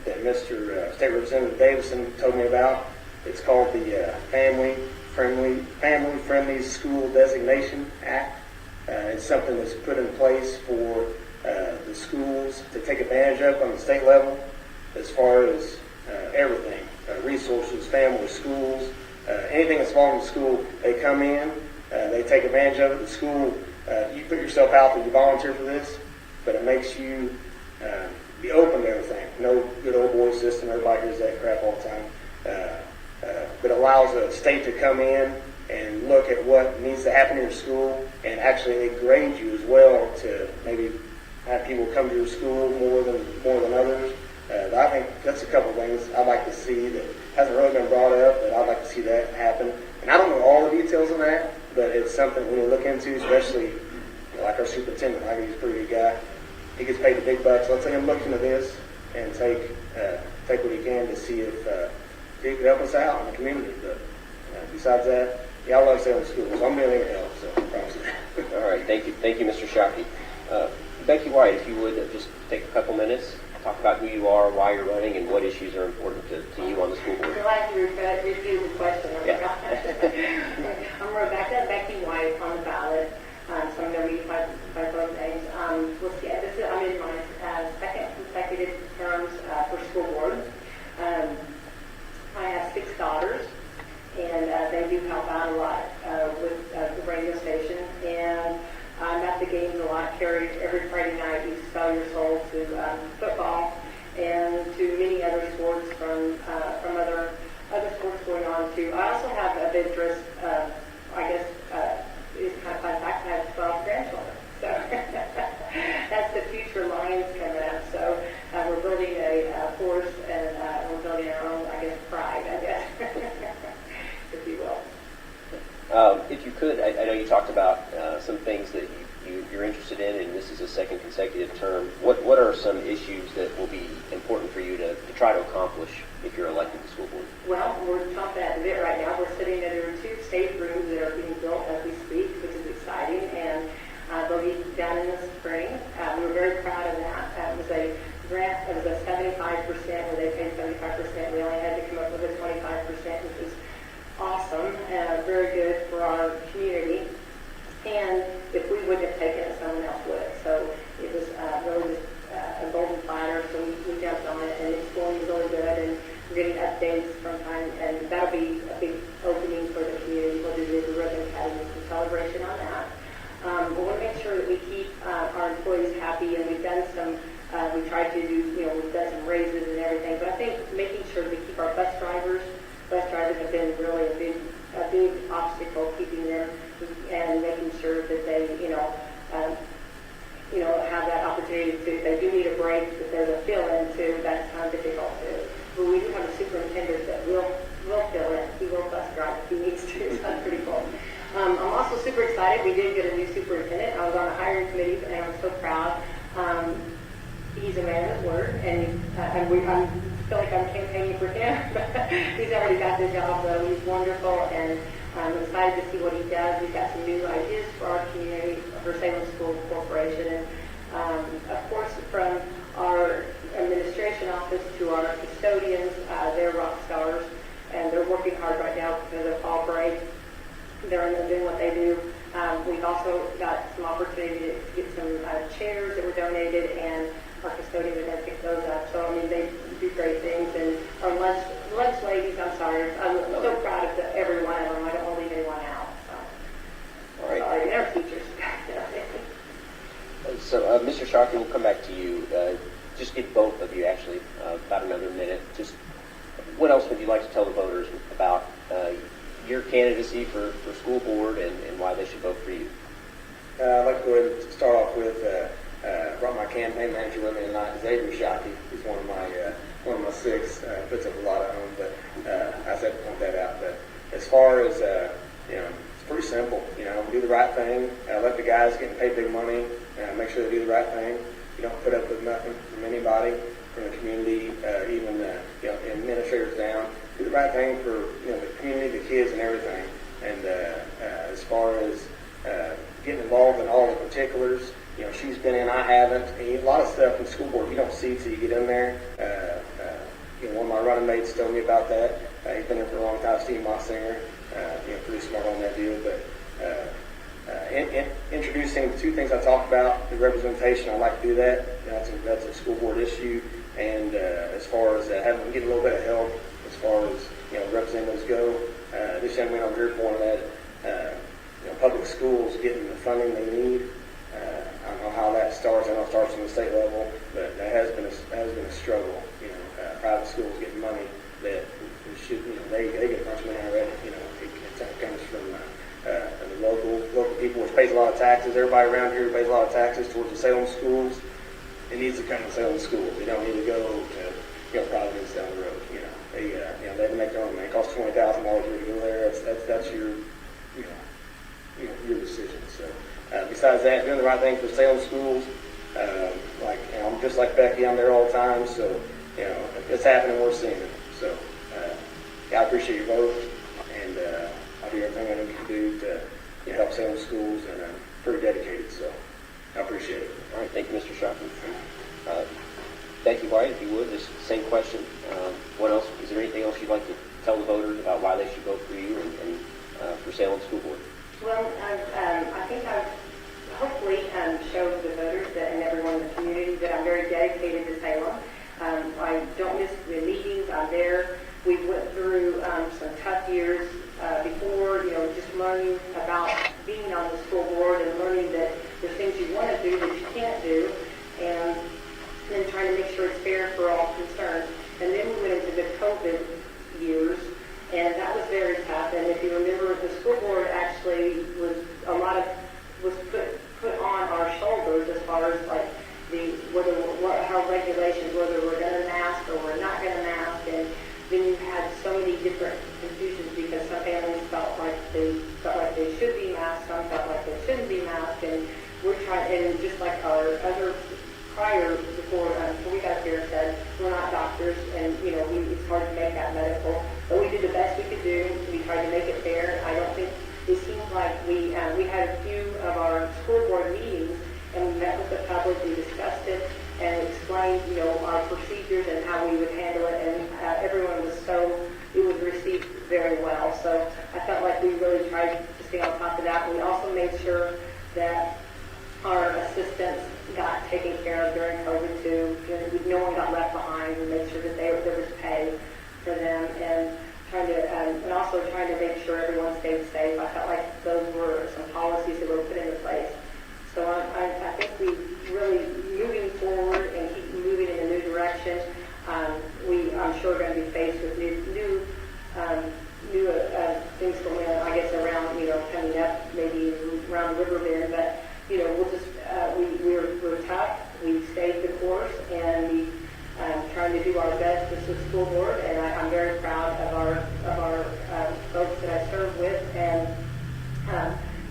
that Mr. State Representative Davison told me about. It's called the Family Friendly School Designation Act. It's something that's put in place for the schools to take advantage of on the state level as far as everything, resources, families, schools, anything that's involved in the school. They come in, they take advantage of it. The school, you put yourself out there, you volunteer for this, but it makes you be open to everything. No good old boy system, everybody hears that crap all the time. But allows a state to come in and look at what needs to happen in your school, and actually they grade you as well to maybe have people come to your school more than others. I think that's a couple of things I'd like to see that hasn't really been brought up, but I'd like to see that happen. And I don't know all the details of that, but it's something we need to look into, especially like our superintendent. I think he's a pretty good guy. He gets paid the big bucks. Let's let him look into this and take what he can to see if he can help us out in the community. But besides that, I love Salem schools. I'm doing anything else, so I promise you. All right, thank you, Mr. Shockey. Becky White, if you would just take a couple minutes, talk about who you are, why you're running, and what issues are important to you on the school board. I'm glad you repeated the question. I'm Rebecca Becky White on the ballot, so I'm going to read my both names. I'm in my second consecutive terms for school board. I have 6 daughters, and they do help out a lot with the radio station. And I'm at the games a lot, carry every Friday night. You sell your soul to football and to many other sports from other sports going on too. I also have a big interest. It's kind of fun fact. I have 12 grandchildren, so that's the future Lions coming up. So we're building a force, and we're building our own, pride, if you will. If you could, I know you talked about some things that you're interested in, and this is a second consecutive term. What are some issues that will be important for you to try to accomplish if you're elected to the school board? Well, we're talking about it right now. We're sitting in 2 state rooms that are being built as we speak, which is exciting, and they'll be done in the spring. We were very proud of that. It was a grant. It was a 75%, where they paid 75%. We only had to come up with a 25%, which is awesome, very good for our community. And if we wouldn't have taken it, someone else would. So it was really just a golden platter. So we jumped on it, and it's going really good. And We're getting updates from time, and that'll be a big opening for the community. We'll do the ribbon cutting and some celebration on that. We want to make sure that we keep our employees happy, and we've done some, we tried to do, we've done some raises and everything, but I think making sure that we keep our bus drivers have been really a big obstacle, keeping them and making sure that they, have that opportunity to, if they do need a break, that there's a fill-in too. That's kind of difficult too. But we do have a superintendent that will fill in. He will bus drive if he needs to. So that's pretty cool. I'm also super excited. We did get a new superintendent. I was on the hiring committee, and I'm so proud. He's a man of his word, and I feel like I'm campaigning for him. He's already got the job, though. He's wonderful, and I'm excited to see what he does. We've got some new ideas for our community, for Salem School Corporation, and of course, from our administration office to our custodians, they're rock stars, and they're working hard right now because of fall break. They're doing what they do. We've also got some opportunity to get some chairs that were donated, and our custodians are going to pick those up. So, I mean, they do great things. And our lunch ladies, I'm sorry, I'm so proud of every one of them. I don't want to leave anyone out. So. All right. Sorry, and our teachers. So, Mr. Sharkey, we'll come back to you. Just give both of you, actually, about another minute. Just what else would you like to tell the voters about your candidacy for school board and why they should vote for you? I'd like to go ahead and start off with brought my campaign manager with me tonight, Xavier Shockey. He's one of my six. Puts up a lot of them, but I said to point that out. But as far as it's pretty simple. Do the right thing. Let the guys getting paid big money make sure they do the right thing. You don't put up with nothing from anybody, from the community, even administrators down. Do the right thing for the community, the kids, and everything. And as far as getting involved in all the particulars, she's been in, I haven't. And a lot of stuff in the school board you don't see till you get in there. One of my running mates told me about that. He's been there for a long time, Steve Mossinger. Pretty smart on that deal. But introducing the two things I talked about, the representation, I like to do that. That's a school board issue. And as far as getting a little bit of help, as far as representatives go, this young man over here pointed at public schools getting the funding they need. I don't know how that starts. I know it starts from the state level, but that has been a struggle. Private schools getting money that should they get much money already. It comes from the local people, which pays a lot of taxes. Everybody around here pays a lot of taxes towards the Salem schools. It needs to come to Salem schools. They don't need to go to Providence down the road. They have to make their own money. It costs $20,000 to go there. That's your your decision. So besides that, doing the right thing for Salem schools. I'm just like Becky. I'm there all the time. So it's happening. We're seeing it. So I appreciate your vote, and I'll do everything I need to do to help Salem schools, and I'm pretty dedicated. So I appreciate it. All right. Thank you, Mr. Sharkey. Becky White, if you would, this same question. What else? Is there anything else you'd like to tell the voters about why they should vote for you and for Salem School Board? Well, I think I've hopefully showed the voters and everyone in the community that I'm very dedicated to Salem. I don't miss the meetings. I'm there. We went through some tough years before, just learning about being on the school board and learning that there's things you want to do that you can't do, and then trying to make sure it's fair for all concerned. And then we went into the COVID years, and that was very tough. And if you remember, the school board actually was put on our shoulders as far as like how regulations, whether we're going to mask or we're not going to mask. And then you had so many different confusions because some families felt like they should be masked, some felt like they shouldn't be masked, and we're trying. And just like our other prior before we got here said, we're not doctors, and it's hard to make that medical, but we did the best we could do. We tried to make it fair. I don't think it seems like we had a few of our school board meetings, and we met with the public. We discussed it and explained our procedures and how we would handle it, and everyone it was received very well. So I felt like we really tried to stay on top of that. We also made sure that our assistants got taken care of during COVID too. No one got left behind. We made sure that there was pay. for them, and and also trying to make sure everyone stayed safe. I felt like those were some policies that were put into place. So I think we really moving forward and keep moving in a new direction. I'm sure going to be faced with new things going on. I guess around coming up maybe around River Bend, but we'll just we're tough. We stayed the course, and we trying to do our best as a school board. And I'm very proud of our folks that I serve with, and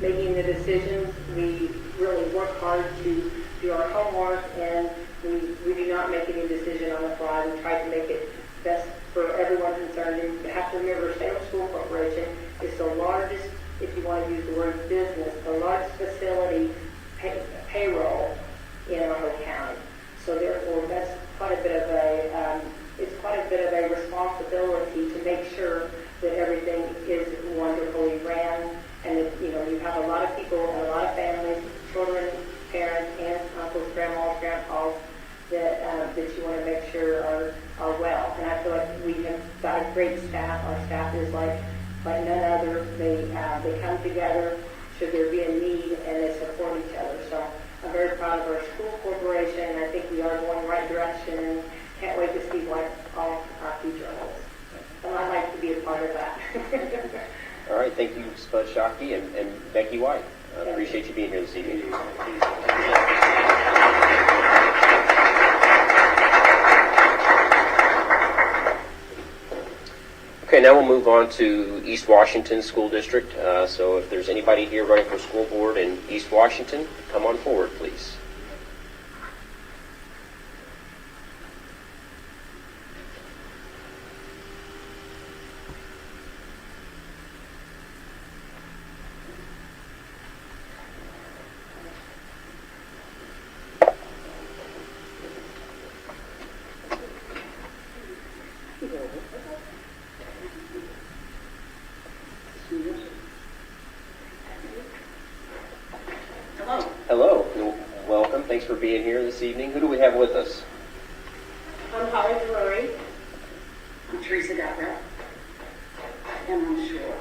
making the decisions. We really work hard to do our homework, and we do not make any decision on the fly. We try to make it best for everyone concerned. And you have to remember, Salem School Corporation is the largest, if you want to use the word business, the largest facility payroll in our whole county. So therefore, that's quite a bit of a responsibility to make sure that everything is wonderfully ran, and that you have a lot of people and a lot of families, children, parents, aunts, uncles, grandmas, grandpas that you want to make sure are well. And I feel like we have got a great staff. Our staff is like none other. They come together should there be a need, and they support each other. So I'm very proud of our school corporation, and I think we are going the right direction, and can't wait to see what all our future holds. And I'd like to be a part of that. All right, thank you, Spud Shockey and Becky White. I appreciate you being here this evening. Okay, now we'll move on to East Washington School District. So if there's anybody here running for school board in East Washington, come on forward, please. Hello, welcome. Thanks for being here this evening. Who do we have with us? I'm Holly Drury. I'm Teresa Guthrie. And I'm sure.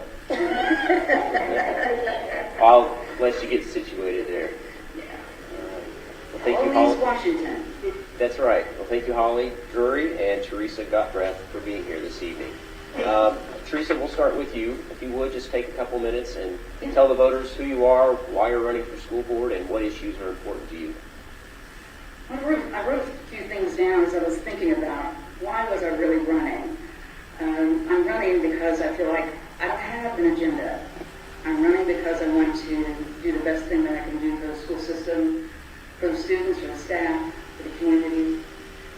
I'll let you get situated there. Yeah. Well, thank you, Holly. Holly. Washington. That's right. Well, thank you, Holly Drury and Teresa Guthrie, for being here this evening. Teresa, we'll start with you. If you would, just take a couple minutes and tell the voters who you are, why you're running for school board, and what issues are important to you. I wrote a few things down as I was thinking about why was I really running. I'm running because I feel like I don't have an agenda. I'm running because I want to do the best thing that I can do for the school system, for the students, for the staff, for the community.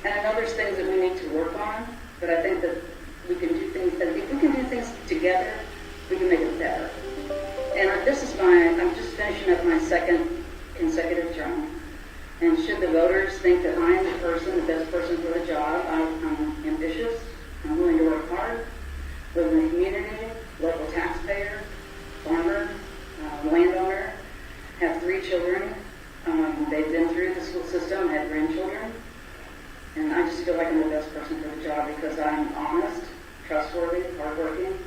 And I know there's things that we need to work on, but I think that we can do things, that if we can do things together, we can make it better. And I'm just finishing up my second consecutive term. And should the voters think that I am the best person for the job, I'm ambitious, I'm willing to work hard, live in the community, local taxpayer, farmer, landowner, have 3 children. They've been through the school system, had grandchildren. And I just feel like I'm the best person for the job because I'm honest, trustworthy, hardworking.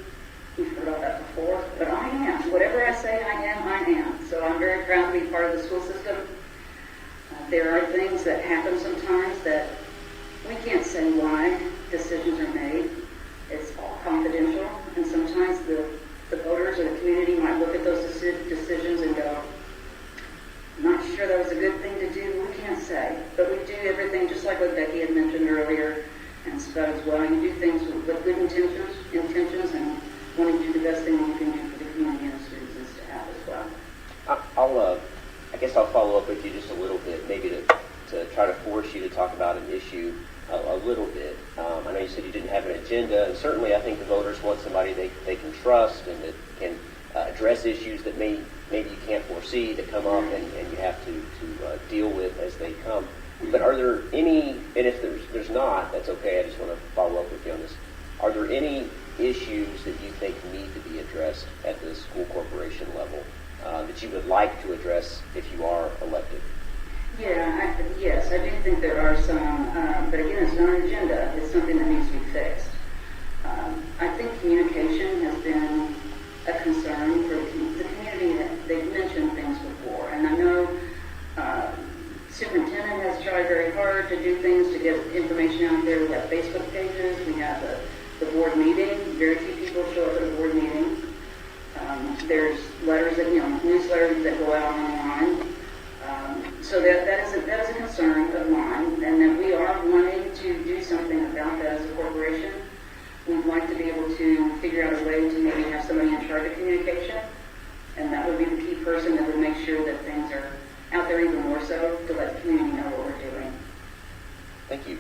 You've heard about that before, but I am. Whatever I say I am. So I'm very proud to be part of the school system. There are things that happen sometimes that we can't say why decisions are made. It's all confidential, and sometimes the voters or the community might look at those decisions and go, I'm not sure that was a good thing to do. We can't say. But we do everything just like what Becky had mentioned earlier, and Spud as well. You do things with good intentions and wanting to do the best thing you can do for the community and the students and staff as well. I guess I'll follow up with you just a little bit, maybe to try to force you to talk about an issue a little bit. I know you said you didn't have an agenda, and certainly I think the voters want somebody they can trust and that can address issues that maybe you can't foresee to come up and you have to deal with as they come. But are there any, and if there's not, that's okay, I just want to follow up with you on this. Are there any issues that you think need to be addressed at the school corporation level that you would like to address if you are elected? Yes, I do think there are some, but again, it's not an agenda. It's something that needs to be fixed. Facebook pages, we have the board meeting. Very few people show up at a board meeting. There's letters that, newsletters that go out online. So that is a concern of mine, and that we are wanting to do something about that as a corporation. We'd like to be able to figure out a way to maybe have somebody in charge of communication, and that would be the key person that would make sure that things are out there even more so to let the community know what we're doing. Thank you.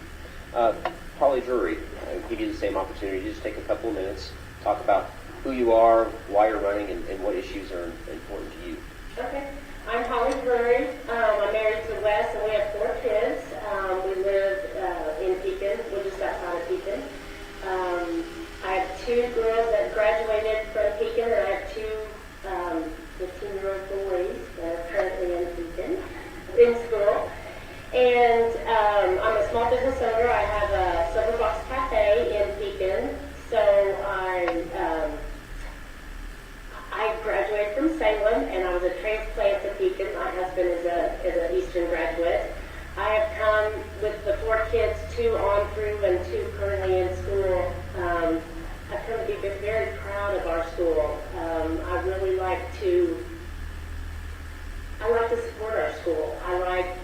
Polly Drury, I'll give you the same opportunity. Just take a couple of minutes, talk about who you are, why you're running, and what issues are important to you. Okay. I'm Holly Drury. I'm married to Wes, and we have 4 kids. We live in Pekin. We're just outside of Pekin. I have 2 girls that graduated from Pekin, and I have 2 15-year-old boys that are currently in Pekin, in school. And I'm a small business owner. I have a Silver Box Cafe in Pekin. So I graduated from Salem, and I was a transplant to Pekin. My husband is an Eastern graduate. I have come with the 4 kids, 2 on through and 2 currently in school. I've come to be very proud of our school. I really like to support our school. I like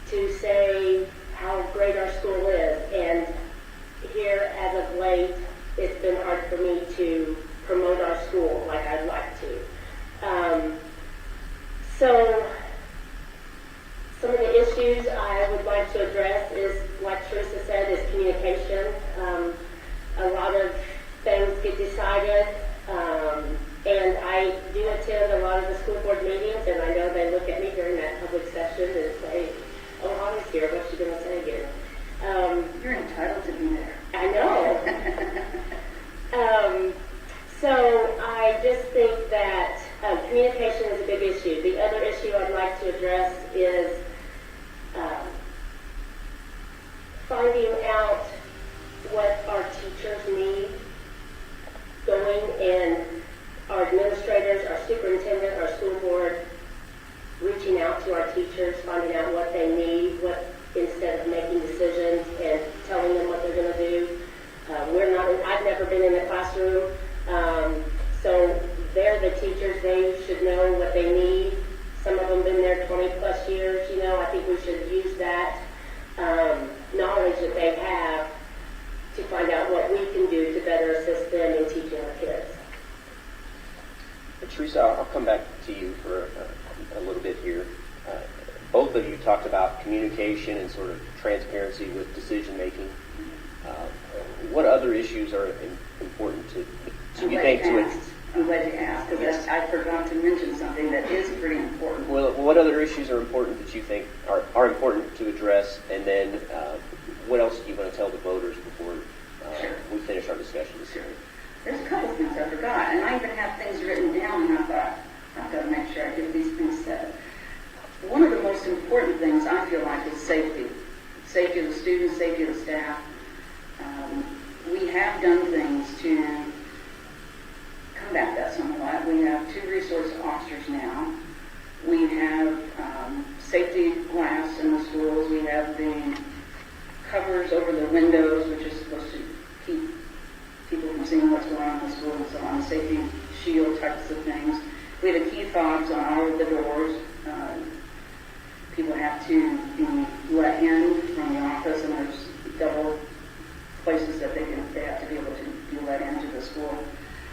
to say how great our school is. And here, as of late, it's been hard for me to promote our school like I'd like to. So some of the issues I would like to address is, like Teresa said, is communication. A lot of things get decided, and I do attend a lot of the school board meetings, and I know they look at me during that public session and say, "Oh, Holly's here, what's she going to say here?" You're entitled to be there. I know. So I just think that communication is a big issue. The other issue I'd like to address is finding out what our teachers need, going and our administrators, our superintendent, our school board, reaching out to our teachers, finding out what they need, instead of making decisions and telling them what they're going to do. I've never been in a classroom, so they're the teachers. They should know what they need. Some of them been there 20 plus years. I think we should use that knowledge that they have to find out what we can do to better assist them in teaching our kids. Teresa, I'll come back to you for a little bit here. Both of you talked about communication and sort of transparency with decision making. What other issues are important to you think to it? I'm glad you asked, because I forgot to mention something that is pretty important. Well, what other issues are important that you think are important to address, and then what else do you want to tell the voters before we finish our discussion this evening? There's a couple things I forgot, and I even have things written down, and I thought, I've got to make sure I get these things said. One of the most important things I feel like is safety. Safety of the students, safety of the staff. We have done things to combat that somewhat. We have 2 resource officers now. We have safety glass in the schools. We have the covers over the windows, which is supposed to keep people from seeing what's going on in the school and so on. Safety shield types of things. We have key fobs on all of the doors. People have to be let in from the office, and there's double places that they have to be able to be let into the school.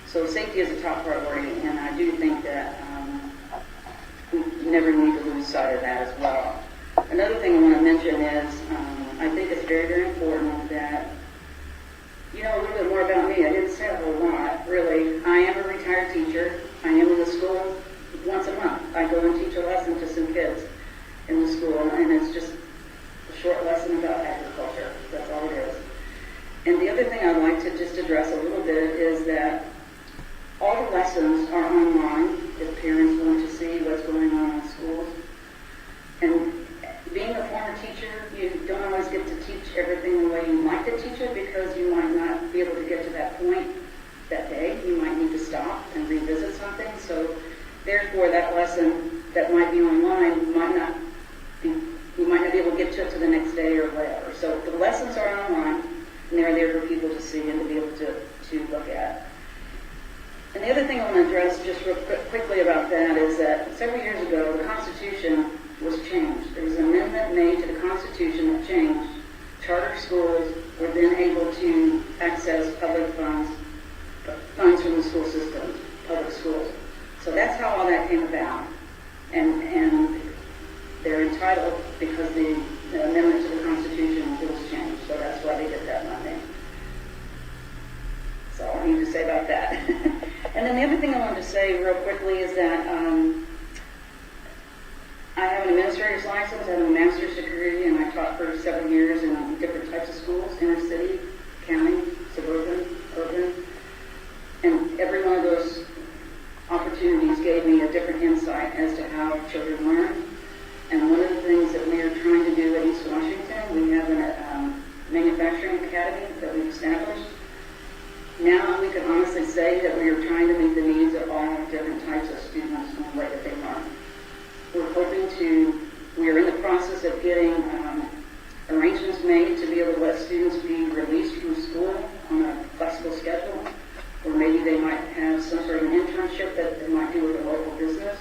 So safety is a top priority, and I do think that we never need to lose sight of that as well. Another thing I want to mention is I think it's very, very important that you know a little bit more about me. I didn't say a whole lot, really. I am a retired teacher. I am in the school once a month. I go and teach a lesson to some kids in the school, and it's just a short lesson about agriculture. That's all it is. And the other thing I'd like to just address a little bit is that all the lessons are online if parents want to see what's going on in schools. And being a former teacher, you don't always get to teach everything the way you like to teach it, because you might not be able to get to that point that day. You might need to stop and revisit something. So therefore, that lesson that might be online you might not be able to get to it to the next day or whatever. So the lessons are online. see and to be able to look at. And the other thing I want to address just real quickly about that is that several years ago, the Constitution was changed. There was an amendment made to the Constitution that changed. Charter schools were then able to access public funds from the school system, public schools. So that's how all that came about. And they're entitled because the amendment to the Constitution was changed. So that's why they get that money. That's all I need to say about that. And then the other thing I wanted to say real quickly is that I have an administrator's license, I have a master's degree, and I taught for several years in different types of schools, inner city, county, suburban, urban. And every one of those opportunities gave me a different insight as to how children learn. And one of the things that we are trying to do at East Washington, we have a manufacturing academy that we've established. Now we can honestly say that we are trying to meet the needs of all different types of students in the way that they learn. We are in the process of getting arrangements made to be able to let students be released from school on a flexible schedule, or maybe they might have some sort of an internship that they might do with a local business.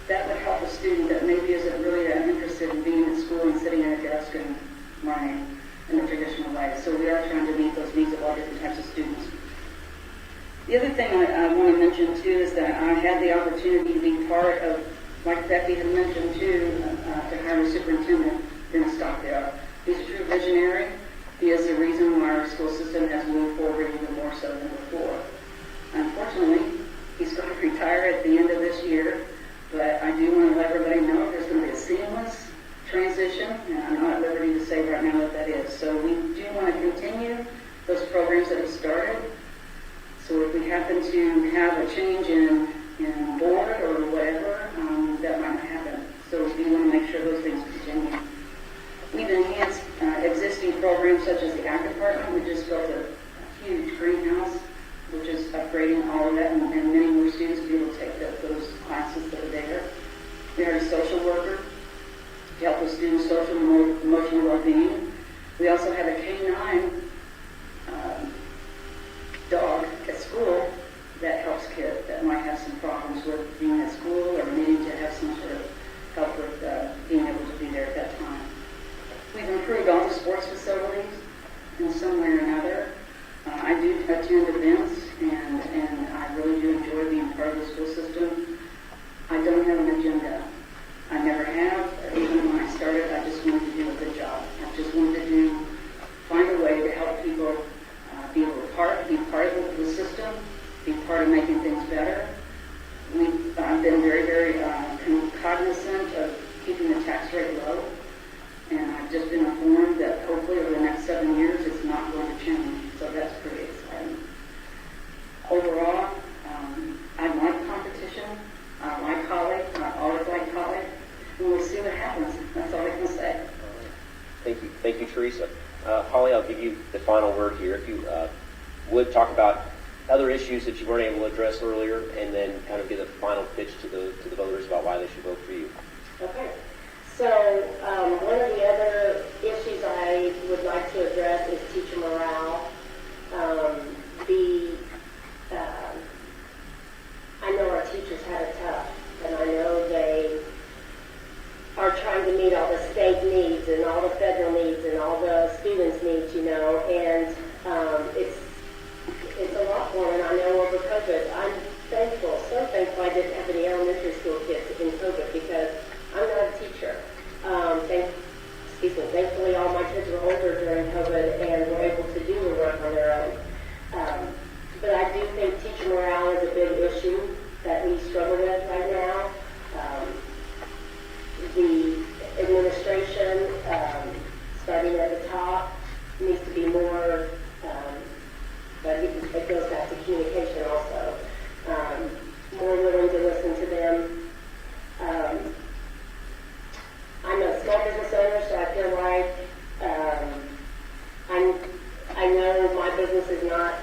That would help a student that maybe isn't really that interested in being in school and sitting at a desk and learning in the traditional way. So we are trying to meet those needs of all different types of students. The other thing I want to mention too is that I had the opportunity to be part of, like Becky had mentioned too, to hire a superintendent in Stockdale. He's a true visionary. He is the reason why our school system has moved forward even more so than before. Unfortunately, he's going to retire at the end of this year, but I do want to let everybody know there's going to be a seamless transition, and I'm not at liberty to say right now what that is. So we do want to continue those programs that have started. So if we happen to have a change in board or whatever, that might happen. So we do want to make sure those things continue. We've enhanced existing programs such as the ag department. We just built a huge greenhouse, which is upgrading all of that, and many more students will be able to take those classes that are there. We hired a social worker to help with students' social and emotional well-being. We also have a K-9 dog at school that helps kids that might have some problems with being at school or needing to have some sort of help with being able to be there at that time. We've improved all the sports facilities in some way or another. I do attend events, and I really do enjoy being part of the school system. I don't have an agenda. I never have. Even when I started, I just wanted to do a good job. I just wanted to find a way to help people be part of the system, be part of making things better. I've been very, very cognizant of keeping the tax rate low, and I've just been informed that hopefully over the next 7 years it's not going to change, so that's pretty exciting. Overall, I like competition. I like college. I always like college. And we'll see what happens. That's all I can say. Thank you, Teresa. Holly, I'll give you the final word here. If you would talk about other issues that you weren't able to address earlier, and then kind of give a final pitch to the voters about why they should vote for you. Okay. So one of the other issues I would like to address is teacher morale. I know our teachers have it tough, and I know they are trying to meet all the state needs and all the federal needs and all the students' needs, and it's a lot for them. I know over COVID, I'm so thankful I didn't have any elementary school kids in COVID because I'm not a teacher. Thankfully all my kids were older during COVID and were able to do the work on their own. But I do think teacher morale is a big issue that we struggle with right now. The administration, starting at the top, needs to be more, but it goes back to communication also, more willing to listen to them. I'm a small business owner, so I feel like I know my business is not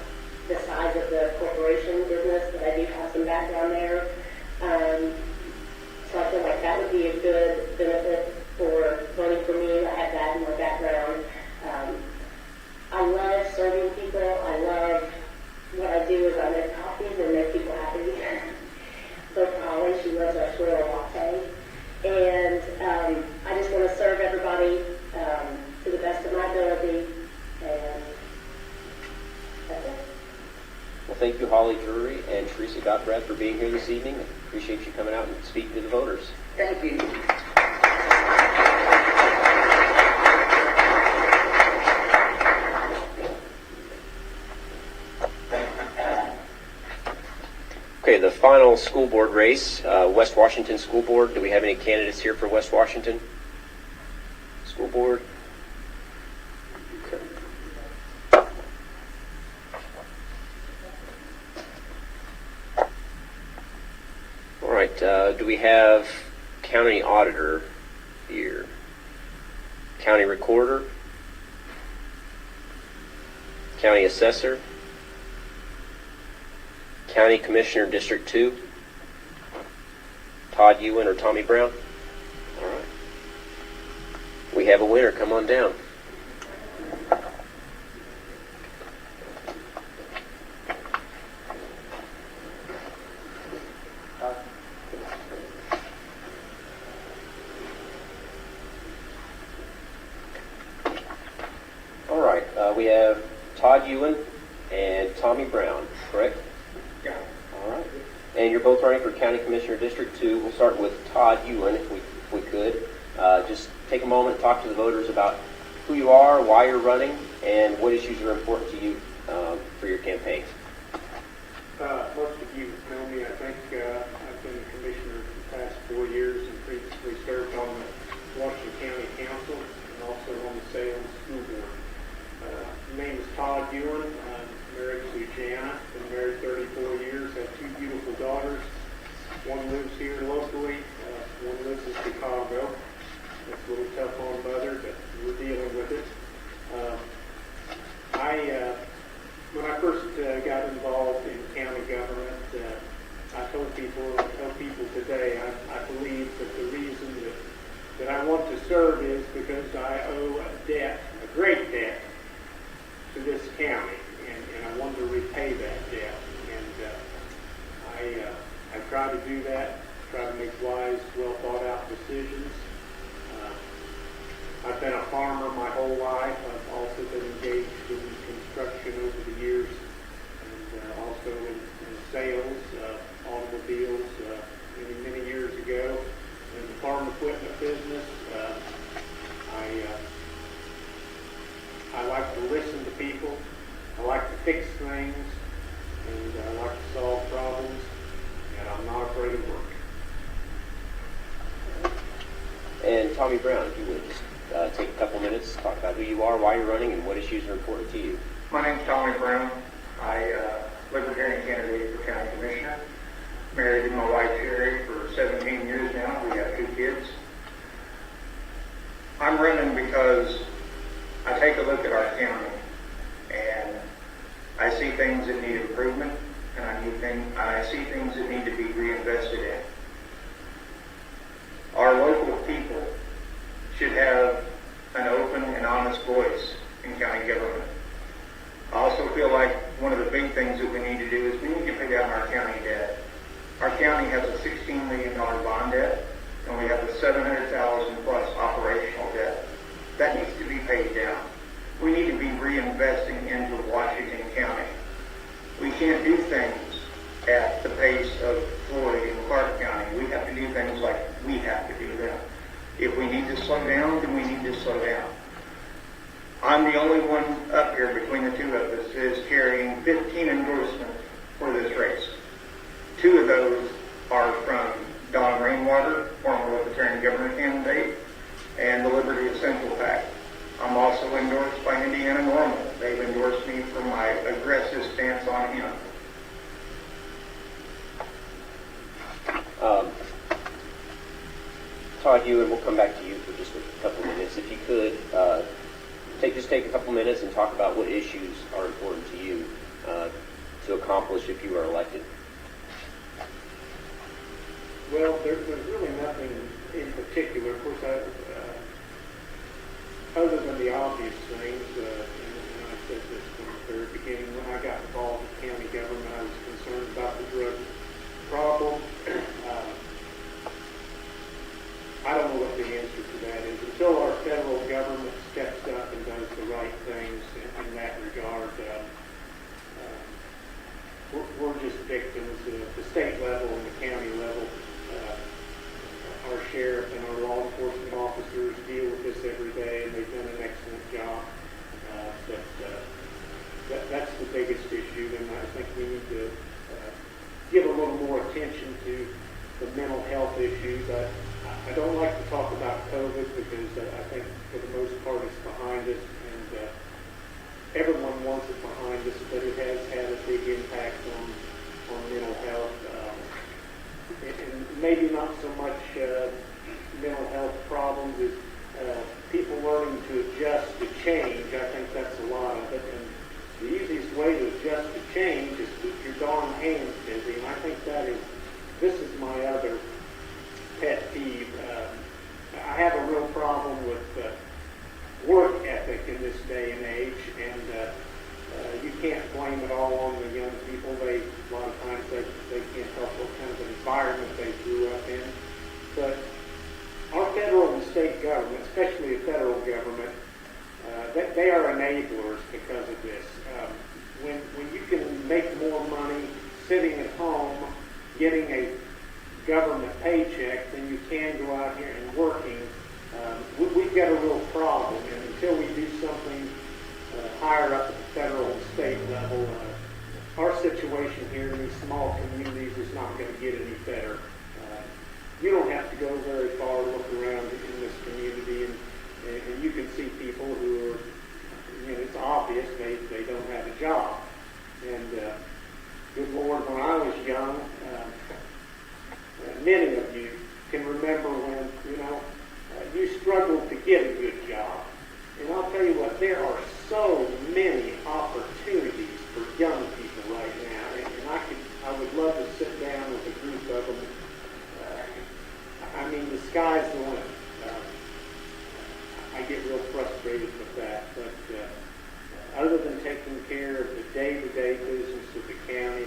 the size of the corporation business, but I do have some background there. So I feel like that would be a good benefit for voting for me. I have that in my background. I love serving people. I love what I do is I make coffees and make people happy. So Holly, she loves our swirl latte. And I just want to serve everybody to the best of my ability. And that's it. Well, thank you, Holly Drury and Teresa Gottbrad, for being here this evening. I appreciate you coming out and speaking to the voters. Thank you. Okay, the final school board race, West Washington School Board. Do we have any candidates here for West Washington School Board? Okay. All right, do we have county auditor here? County recorder? County assessor? County Commissioner, District 2, Todd Ewan or Tommy Brown? All right. We have a winner. Come on down. All right. We have Todd Ewan and Tommy Brown, correct? Yeah. All right. And you're both running for County Commissioner District 2. We'll start with Todd Ewan, if we could. Just take a moment and talk to the voters about who you are, why you're running, and what issues are important to you for your campaign. Most of you know me. I think I've been commissioner for the past 4 years and previously served on the Washington County Council and also on the Salem School Board. My name is Todd Ewan. I'm married to Jana. Been married 34 years. Have 2 beautiful daughters. One lives here locally. One lives in Chicago. It's a little tough on mother, but we're dealing with it. When I first got involved in county government, I told people, and I tell people today, I believe that the reason that I want to serve is because I owe a debt, a great debt, to this county, and I want to repay that debt. And I try to do that, try to make wise, well thought out decisions. I've been a farmer my whole life. I've also been engaged in construction over the years, and also in sales, automobiles, many years ago. In the farm equipment business, I like to listen to people. I like to fix things, and I like to solve problems, and I'm not afraid of work. And Tommy Brown, if you would just take a couple minutes, talk about who you are, why you're running, and what issues are important to you. My name's Tommy Brown. I Libertarian candidate for county commissioner. Married to my wife Sherry for 17 years now. We have 2 kids. I'm running because I take a look at our county and I see things that need improvement, and I see things that need to be reinvested in. Our local people should have an open and honest voice in county government. I also feel like one of the big things that we need to do is we need to pay down our county debt. Our county has a $16 million bond debt, and we have a $700,000 plus operational debt. That needs to be paid down. We need to be reinvesting into Washington County. We can't do things at the pace of Floyd and Clark County. We have to do things like we have to do them. If we need to slow down, then we need to slow down. I'm the only one up here between the 2 of us that is carrying 15 endorsements for this race. 2 of those are from Don Rainwater, former Libertarian governor candidate, and the Liberty Essential PAC. I'm also endorsed by Indiana Normal. They've endorsed me for my aggressive stance on him. Todd Ewan, we'll come back to you for just a couple minutes. If you could, take a couple minutes and talk about what issues are important to you to accomplish if you are elected. Well, there's really nothing in particular. Of course, other than the obvious things, and I said this when we're just victims at the state level and the county level. Our sheriff and our law enforcement officers deal with this every day, and they've done an excellent job. That's the biggest issue, and I think we need to give a little more attention to the mental health issues. I don't like to talk about COVID because I think for the most part it's behind us, and everyone wants it behind us, but it has had a big impact on mental health. And maybe not so much mental health problems as people learning to adjust to change. I think that's a lot of it. And the easiest way to adjust to change is keep your darn hands busy. And I think this is my other pet peeve. I have a real problem with work ethic in this day and age, and you can't blame it all on the young people. A lot of times they can't help what kind of environment they grew up in. But our federal and state government, especially the federal government, they are enablers because of this. When you can make more money sitting at home getting a government paycheck than you can go out here and working, we've got a real problem. And until we do something higher up at the federal and state level, our situation here in these small communities is not going to get any better. You don't have to go very far to look around in this community, and you can see people who are, it's obvious they don't have a job. And good Lord, when I was young, many of you can remember when, you struggled to get a good job. And I'll tell you what, there are so many opportunities for young people right now. And I would love to sit down with a group of them. The sky's the limit. I get real frustrated with that. But other than taking care of the day-to-day business of the county,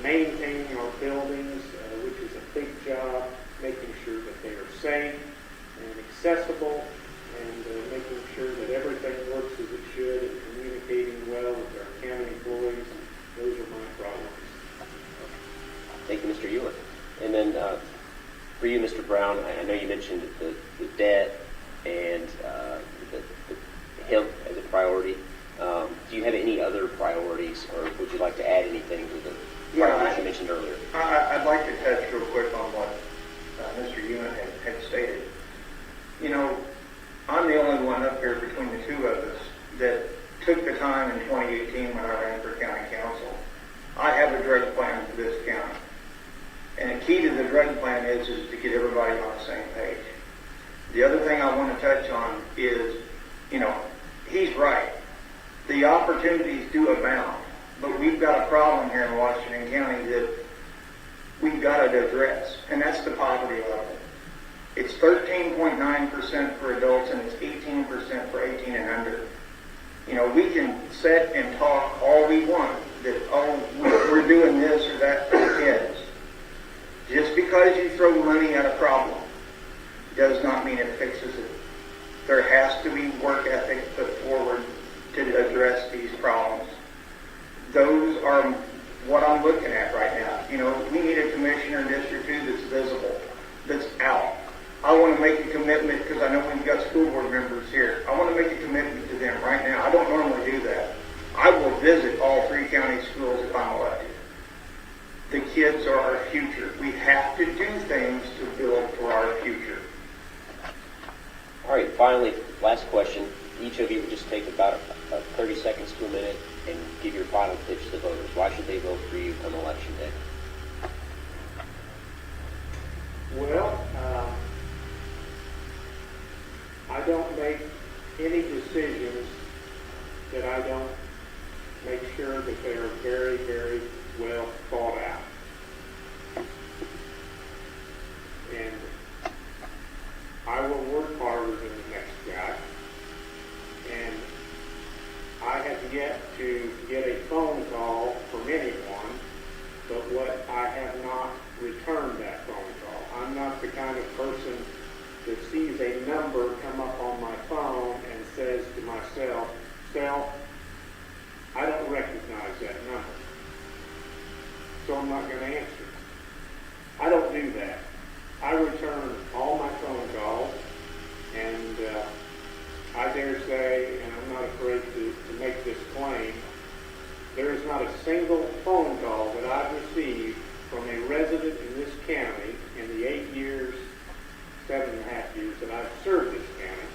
maintaining our buildings, which is a big job, making sure that they are safe and accessible, and making sure that everything works as it should, and communicating well with our county employees. Those are my priorities. Thank you, Mr. Ewan. And then for you, Mr. Brown, I know you mentioned the debt and the health as a priority. Do you have any other priorities, or would you like to add anything to the priorities you mentioned earlier? I'd like to touch real quick on what Mr. Ewan had stated. I'm the only one up here between the two of us that took the time in 2018 when I ran for county council. I have a drug plan for this county. And the key to the drug plan is to get everybody on the same page. The other thing I want to touch on is, he's right. The opportunities do abound, but we've got a problem here in Washington County that we've got to address, and that's the poverty level. It's 13.9% for adults, and it's 18% for 18 and under. We can sit and talk all we want that, we're doing this or that for the kids. Just because you throw money at a problem does not mean it fixes it. There has to be work ethic put forward to address these problems. Those are what I'm looking at right now. We need a commissioner in District 2 that's visible, that's out. I want to make a commitment, because I know we've got school board members here. I want to make a commitment to them right now. I don't normally do that. I will visit all 3 county schools if I'm elected. The kids are our future. We have to do things to build for our future. All right, finally, last question. Each of you would just take about 30 seconds to a minute and give your final pitch to the voters. Why should they vote for you on election day? Well, I don't make any decisions that I don't make sure that they are very, very well thought out. And I will work harder than the next guy. And I have yet to get a phone call from anyone, but what I have not returned that phone call. I'm not the kind of person that sees a number come up on my phone and says to myself, "Sal, I don't recognize that number. So I'm not going to answer. I don't do that. I return all my phone calls, and I dare say, and I'm not afraid to make this claim, there is not a single phone call that I've received from a resident in this county in the 7.5 years that I've served this county,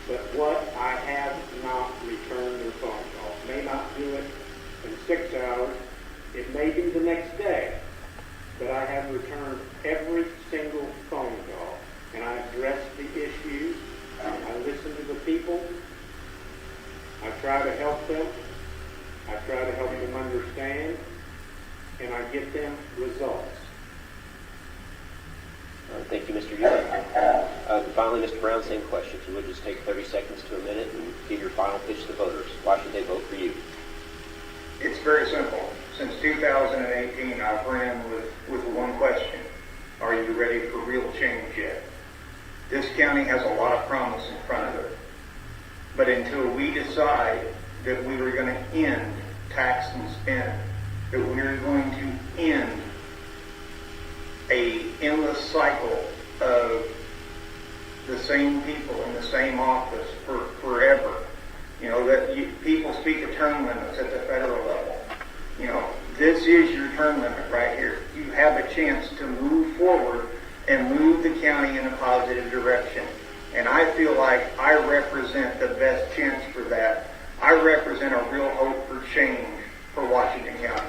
but what I have not returned their phone call. May not do it in 6 hours. It may be the next day, but I have returned every single phone call, and I address the issues. I listen to the people. I try to help them. I try to help them understand, and I get them results. Thank you, Mr. Ewing. Finally, Mr. Brown, same question. If you would just take 30 seconds to a minute and give your final pitch to voters. Why should they vote for you? It's very simple. Since 2018, I've ran with one question. Are you ready for real change yet? This county has a lot of promise in front of it. But until we decide that we are going to end tax and spend, that we are going to end a endless cycle of the same people in the same office for forever. You know, that people speak of term limits at the federal level. You know, this is your term limit right here. You have a chance to move forward and move the county in a positive direction. And I feel like I represent the best chance for that. I represent a real hope for change for Washington County.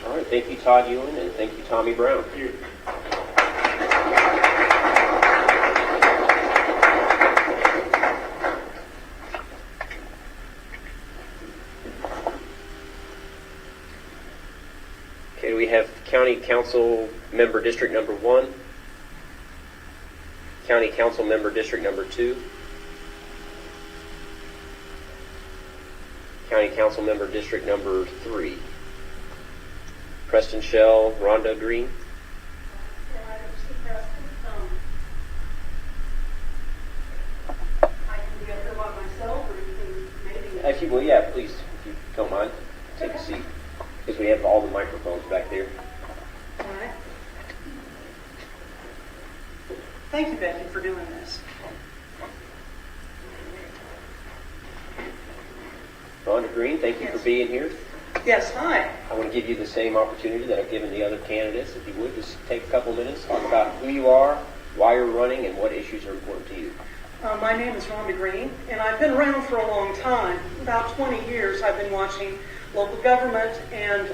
All right, thank you, Todd Ewing, and thank you, Tommy Brown. Thank you. Okay, we have County Council Member District Number 1, County Council Member District Number 2, County Council Member District Number 3. Preston Shell, Rhonda Green. If you will, yeah, please, if you don't mind, take a seat. Because we have all the microphones back there. All right. Thank you, Becky, for doing this. Rhonda Green, thank you for being here. Yes, hi. I want to give you the same opportunity that I've given the other candidates. If you would, just take a couple minutes, talk about who you are, why you're running, and what issues are important to you. My name is Rhonda Green, and I've been around for a long time. About 20 years I've been watching local government and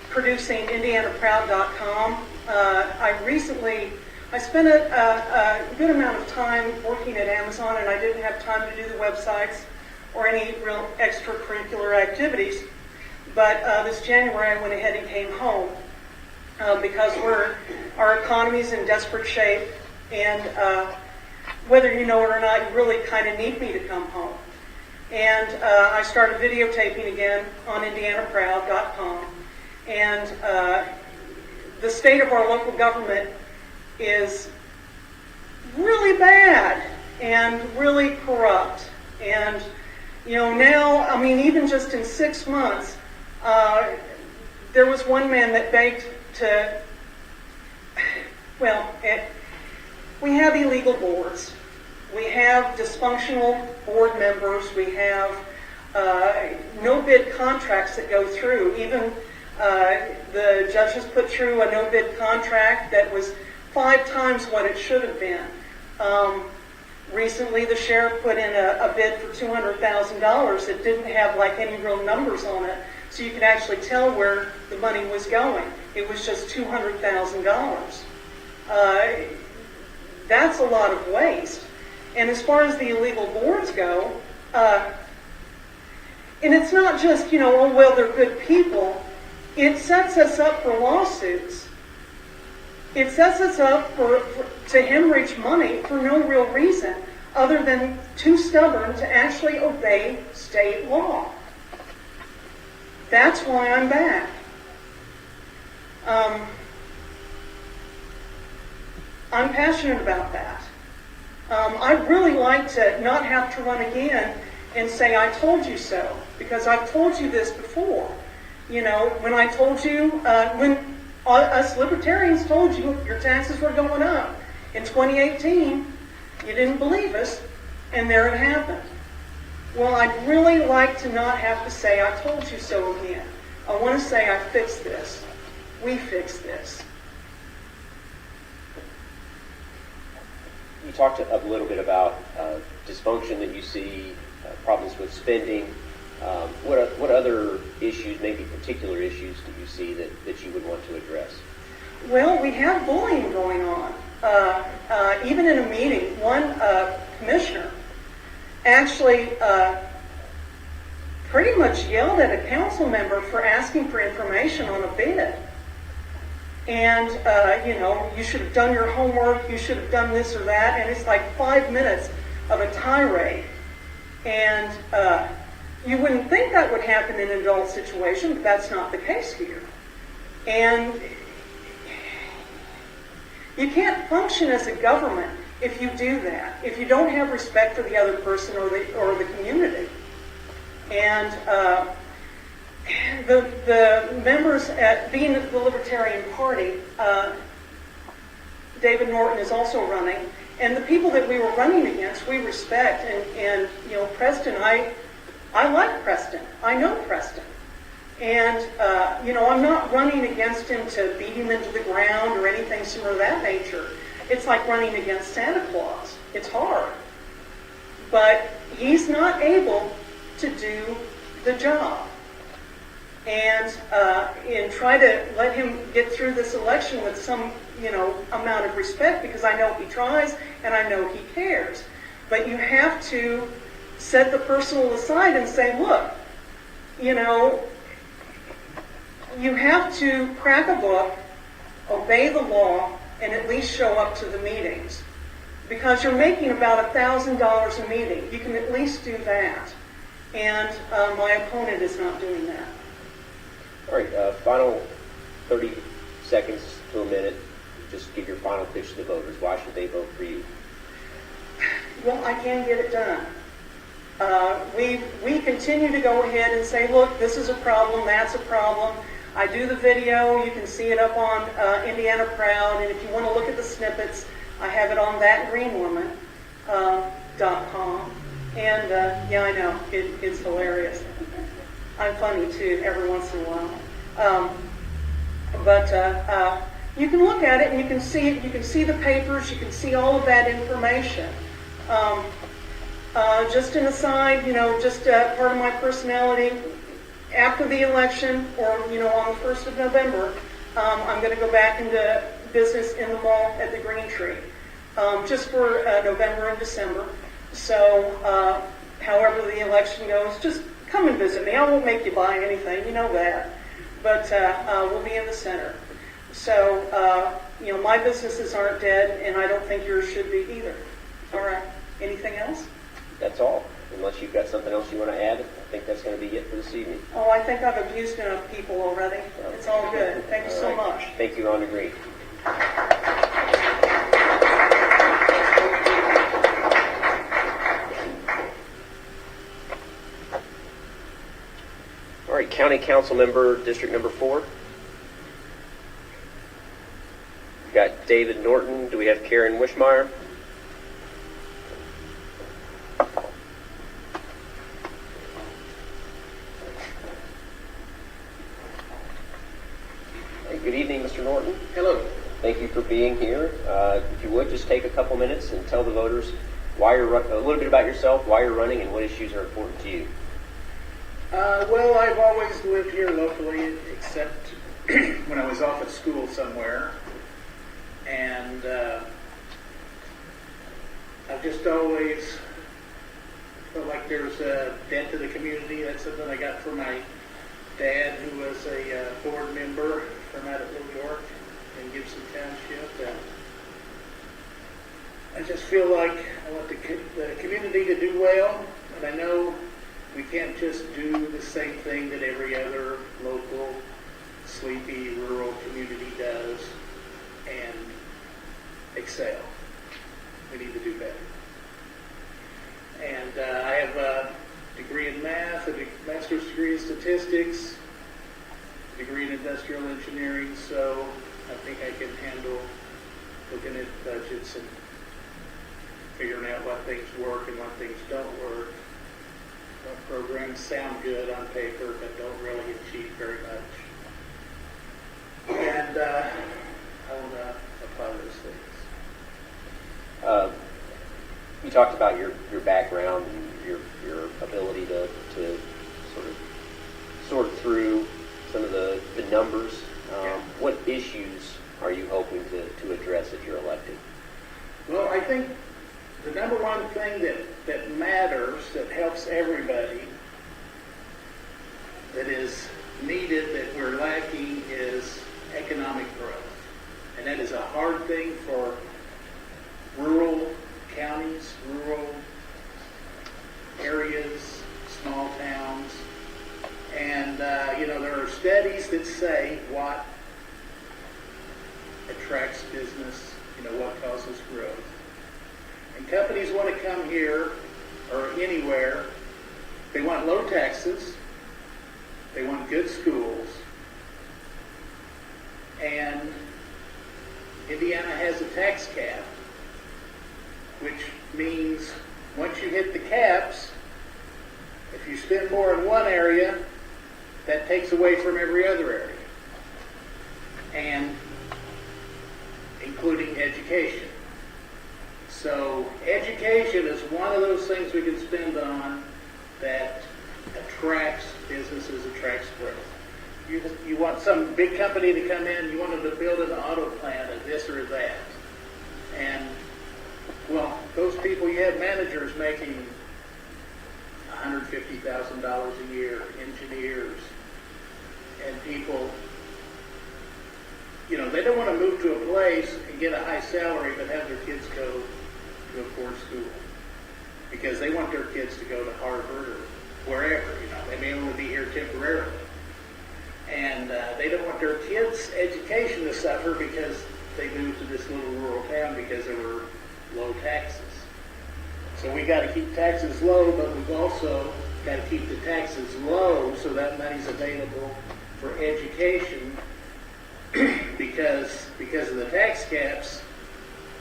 producing IndianaProud.com. I spent a good amount of time working at Amazon, and I didn't have time to do the websites or any real extracurricular activities. But this January I went ahead and came home because our economy's in desperate shape, and whether you know it or not, you really kind of need me to come home. And I started videotaping again on IndianaProud.com. And the state of our local government is really bad and really corrupt. And, you know, now, I mean, even just in 6 months, there was one man that begged to, we have illegal boards. We have dysfunctional board members. We have no-bid contracts that go through. Even the judges put through a no-bid contract that was 5 times what it should have been. Recently, the sheriff put in a bid for $200,000 that didn't have like any real numbers on it, so you could actually tell where the money was going. It was just $200,000. That's a lot of waste. And as far as the illegal boards go, and it's not just, you know, oh, well, they're good people. It sets us up for lawsuits. It sets us up to hemorrhage money for no real reason other than too stubborn to actually obey state law. That's why I'm back. I'm passionate about that. I'd really like to not have to run again and say, I told you so, because I've told you this before. You know, when I told you, when us libertarians told you your taxes were going up in 2018, you didn't believe us, and there it happened. Well, I'd really like to not have to say, I told you so again. I want to say, I fixed this. We fixed this. You talked a little bit about dysfunction that you see, problems with spending. What other issues, maybe particular issues, do you see that you would want to address? Well, we have bullying going on. Even in a meeting, one commissioner actually pretty much yelled at a council member for asking for information on a bid. And, you know, you should have done your homework, you should have done this or that, and it's like 5 minutes of a tirade. And you wouldn't think that would happen in an adult situation, but that's not the case here. And you can't function as a government if you do that, if you don't have respect for the other person or the community. And the members at being the Libertarian Party, David Norton is also running, and the people that we were running against, we respect. And you know, Preston, I like Preston. I know Preston. And, you know, I'm not running against him to beat him into the ground or anything similar to that nature. It's like running against Santa Claus. It's hard. But he's not able to do the job. And try to let him get through this election with some, you know, amount of respect, because I know he tries and I know he cares. But you have to set the personal aside and say, look, you know, you have to crack a book, obey the law, and at least show up to the meetings. Because you're making about $1,000 a meeting. You can at least do that. And my opponent is not doing that. All right, final 30 seconds to a minute. Just give your final pitch to the voters. Why should they vote for you? Well, I can get it done. We continue to go ahead and say, look, this is a problem, that's a problem. I do the video. You can see it up on Indiana Proud. And if you want to look at the snippets, I have it on thatgreenwoman.com. And yeah, I know, it's hilarious. I'm funny too, every once in a while. But you can look at it and you can see it. You can see the papers. You can see all of that information. Just an aside, you know, just part of my personality. After the election, or you know, on the 1st of November, I'm going to go back into business in the mall at the Green Tree, just for November and December. So, however the election goes, just come and visit me. I won't make you buy anything, you know that. But we'll be in the center. So, you know, my businesses aren't dead, and I don't think yours should be either. All right. Anything else? That's all. Unless you've got something else you want to add, I think that's going to be it for this evening. Oh, I think I've abused enough people already. It's all good. Thank you so much. Thank you, Rhonda Green. All right, County Council Member, District Number 4. We've got David Norton. Do we have Karen Wishmeyer? Good evening, Mr. Norton. Hello. Thank you for being here. If you would, just take a couple minutes and tell the voters why you're a little bit about yourself, why you're running, and what issues are important to you. Well, I've always lived here locally, except when I was off at school somewhere. And I've just always felt like there's a debt to the community. That's something I got from my dad, who was a board member from out of New York in Gibson Township. And I just feel like I want the community to do well, and I know we can't just do the same thing that every other local, sleepy, rural community does and excel. We need to do better. And I have degree in math, a master's degree in statistics, a degree in industrial engineering, so I think I can handle looking at budgets and figuring out what things work and what things don't work. What programs sound good on paper but don't really achieve very much. And I want to apply those things. You talked about your background and your ability to sort of sort through some of the numbers. What issues are you hoping to address if you're elected? Well, I think the number one thing that matters, that helps everybody, that is needed, that we're lacking, is economic growth. And that is a hard thing for rural counties, rural areas, small towns. And, there are studies that say what attracts business, what causes growth. And companies want to come here or anywhere. They want low taxes. They want good schools. And Indiana has a tax cap, which means once you hit the caps, if you spend more in one area, that takes away from every other area, and including education. So education is one of those things we can spend on that attracts businesses, attracts growth. You want some big company to come in, you want them to build an auto plant of this or that. And, well, those people, you have managers making $150,000 a year, engineers, and people, they don't want to move to a place and get a high salary but have their kids go to a poor school because they want their kids to go to Harvard or wherever. They may only be here temporarily. And they don't want their kids' education to suffer because they moved to this little rural town because there were low taxes. So we got to keep taxes low, but we've also got to keep the taxes low so that money's available for education because of the tax caps.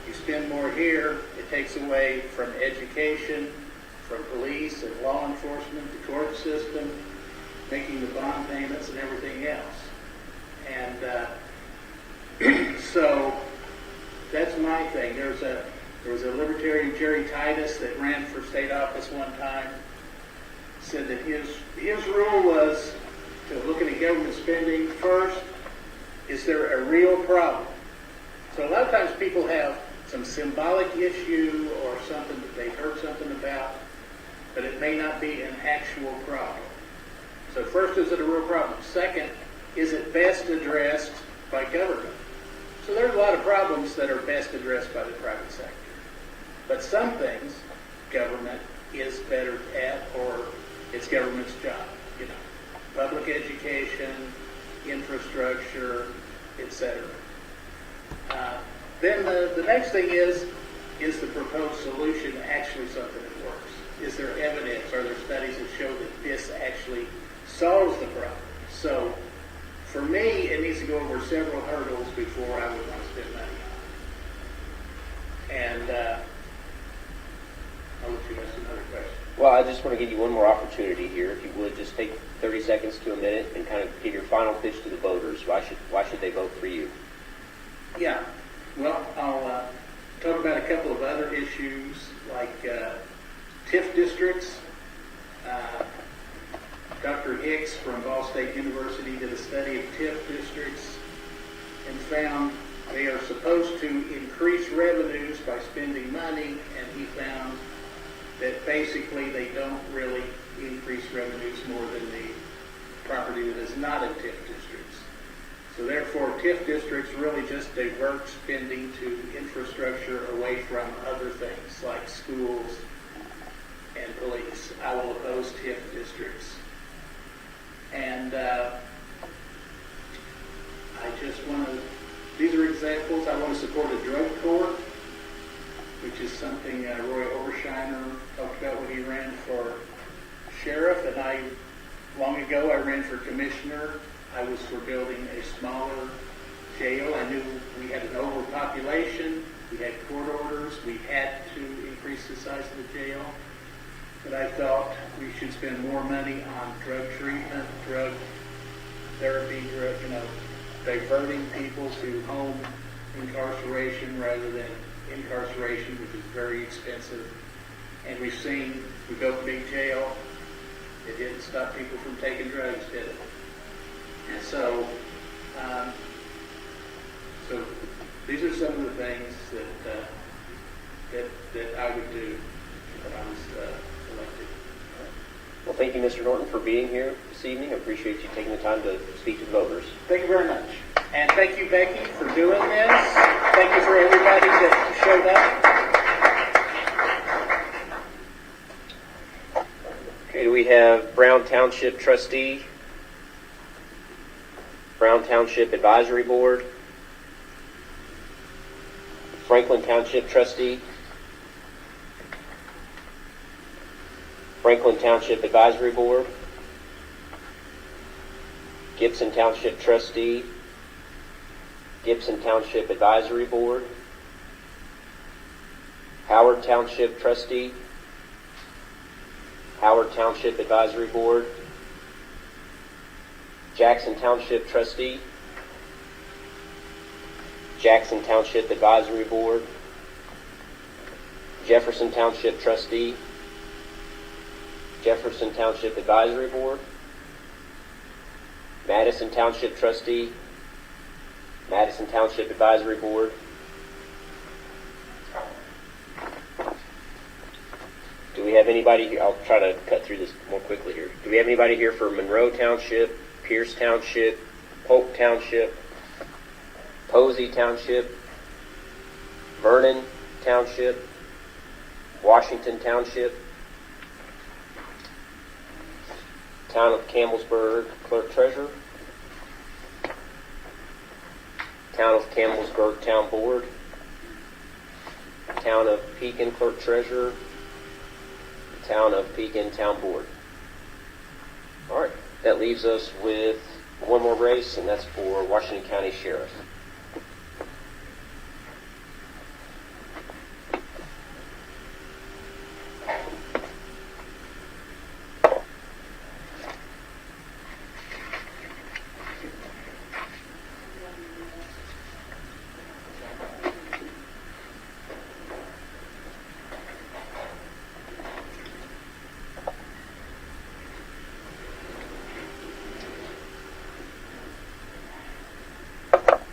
You spend more here, it takes away from education, from police and law enforcement, the court system, making the bond payments and everything else. And so that's my thing. There was a libertarian, Jerry Titus, that ran for state office one time, said that his rule was to looking at government spending first, is there a real problem? So a lot of times people have some symbolic issue or something that they've heard something about, but it may not be an actual problem. So first, is it a real problem? Second, is it best addressed by government? So there's a lot of problems that are best addressed by the private sector. But some things government is better at, or it's government's job. Public education, infrastructure, etc. Then the next thing is the proposed solution actually something that works? Is there evidence? Are there studies that show that this actually solves the problem? So for me, it needs to go over several hurdles before I would want to spend money on it. And I'll let you ask another question. Well, I just want to give you one more opportunity here. If you would, just take 30 seconds to a minute and kind of give your final pitch to the voters. Why should they vote for you? Yeah. Well, I'll talk about a couple of other issues like TIF districts. Dr. Hicks from Ball State University did a study of TIF districts and found they are supposed to increase revenues by spending money, and he found that basically they don't really increase revenues more than the property that is not in TIF districts. So therefore, TIF districts really just divert spending to infrastructure away from other things like schools and police. I will oppose TIF districts. And I just want to, these are examples. I want to support a drug court, which is something Roy Obershiner talked about when he ran for sheriff, and long ago I ran for commissioner. I was for building a smaller jail. I knew we had an overpopulation, we had court orders, we had to increase the size of the jail. But I thought we should spend more money on drug treatment, drug therapy, diverting people to home incarceration rather than incarceration, which is very expensive. And we built a big jail. It didn't stop people from taking drugs, did it? And so these are some of the things that I would do when I was elected. Well, thank you, Mr. Norton, for being here this evening. I appreciate you taking the time to speak to the voters. Thank you very much. And thank you, Becky, for doing this. Thank you for everybody that showed up. Okay, do we have Brown Township Trustee, Brown Township Advisory Board, Franklin Township Trustee, Franklin Township Advisory Board, Gibson Township Trustee, Gibson Township Advisory Board, Howard Township Trustee, Howard Township Advisory Board, Jackson Township Trustee, Jackson Township Advisory Board, Jefferson Township Trustee, Jefferson Township Advisory Board, Madison Township Trustee, Madison Township Advisory Board, do we have anybody here? I'll try to cut through this more quickly here. Do we have anybody here for Monroe Township, Pierce Township, Polk Township, Posey Township, Vernon Township, Washington Township, Town of Campbellsburg Clerk Treasurer, Town of Campbellsburg Town Board, Town of Pekin Clerk Treasurer, Town of Pekin Town Board. All right, that leaves us with one more race, and that's for Washington County Sheriff.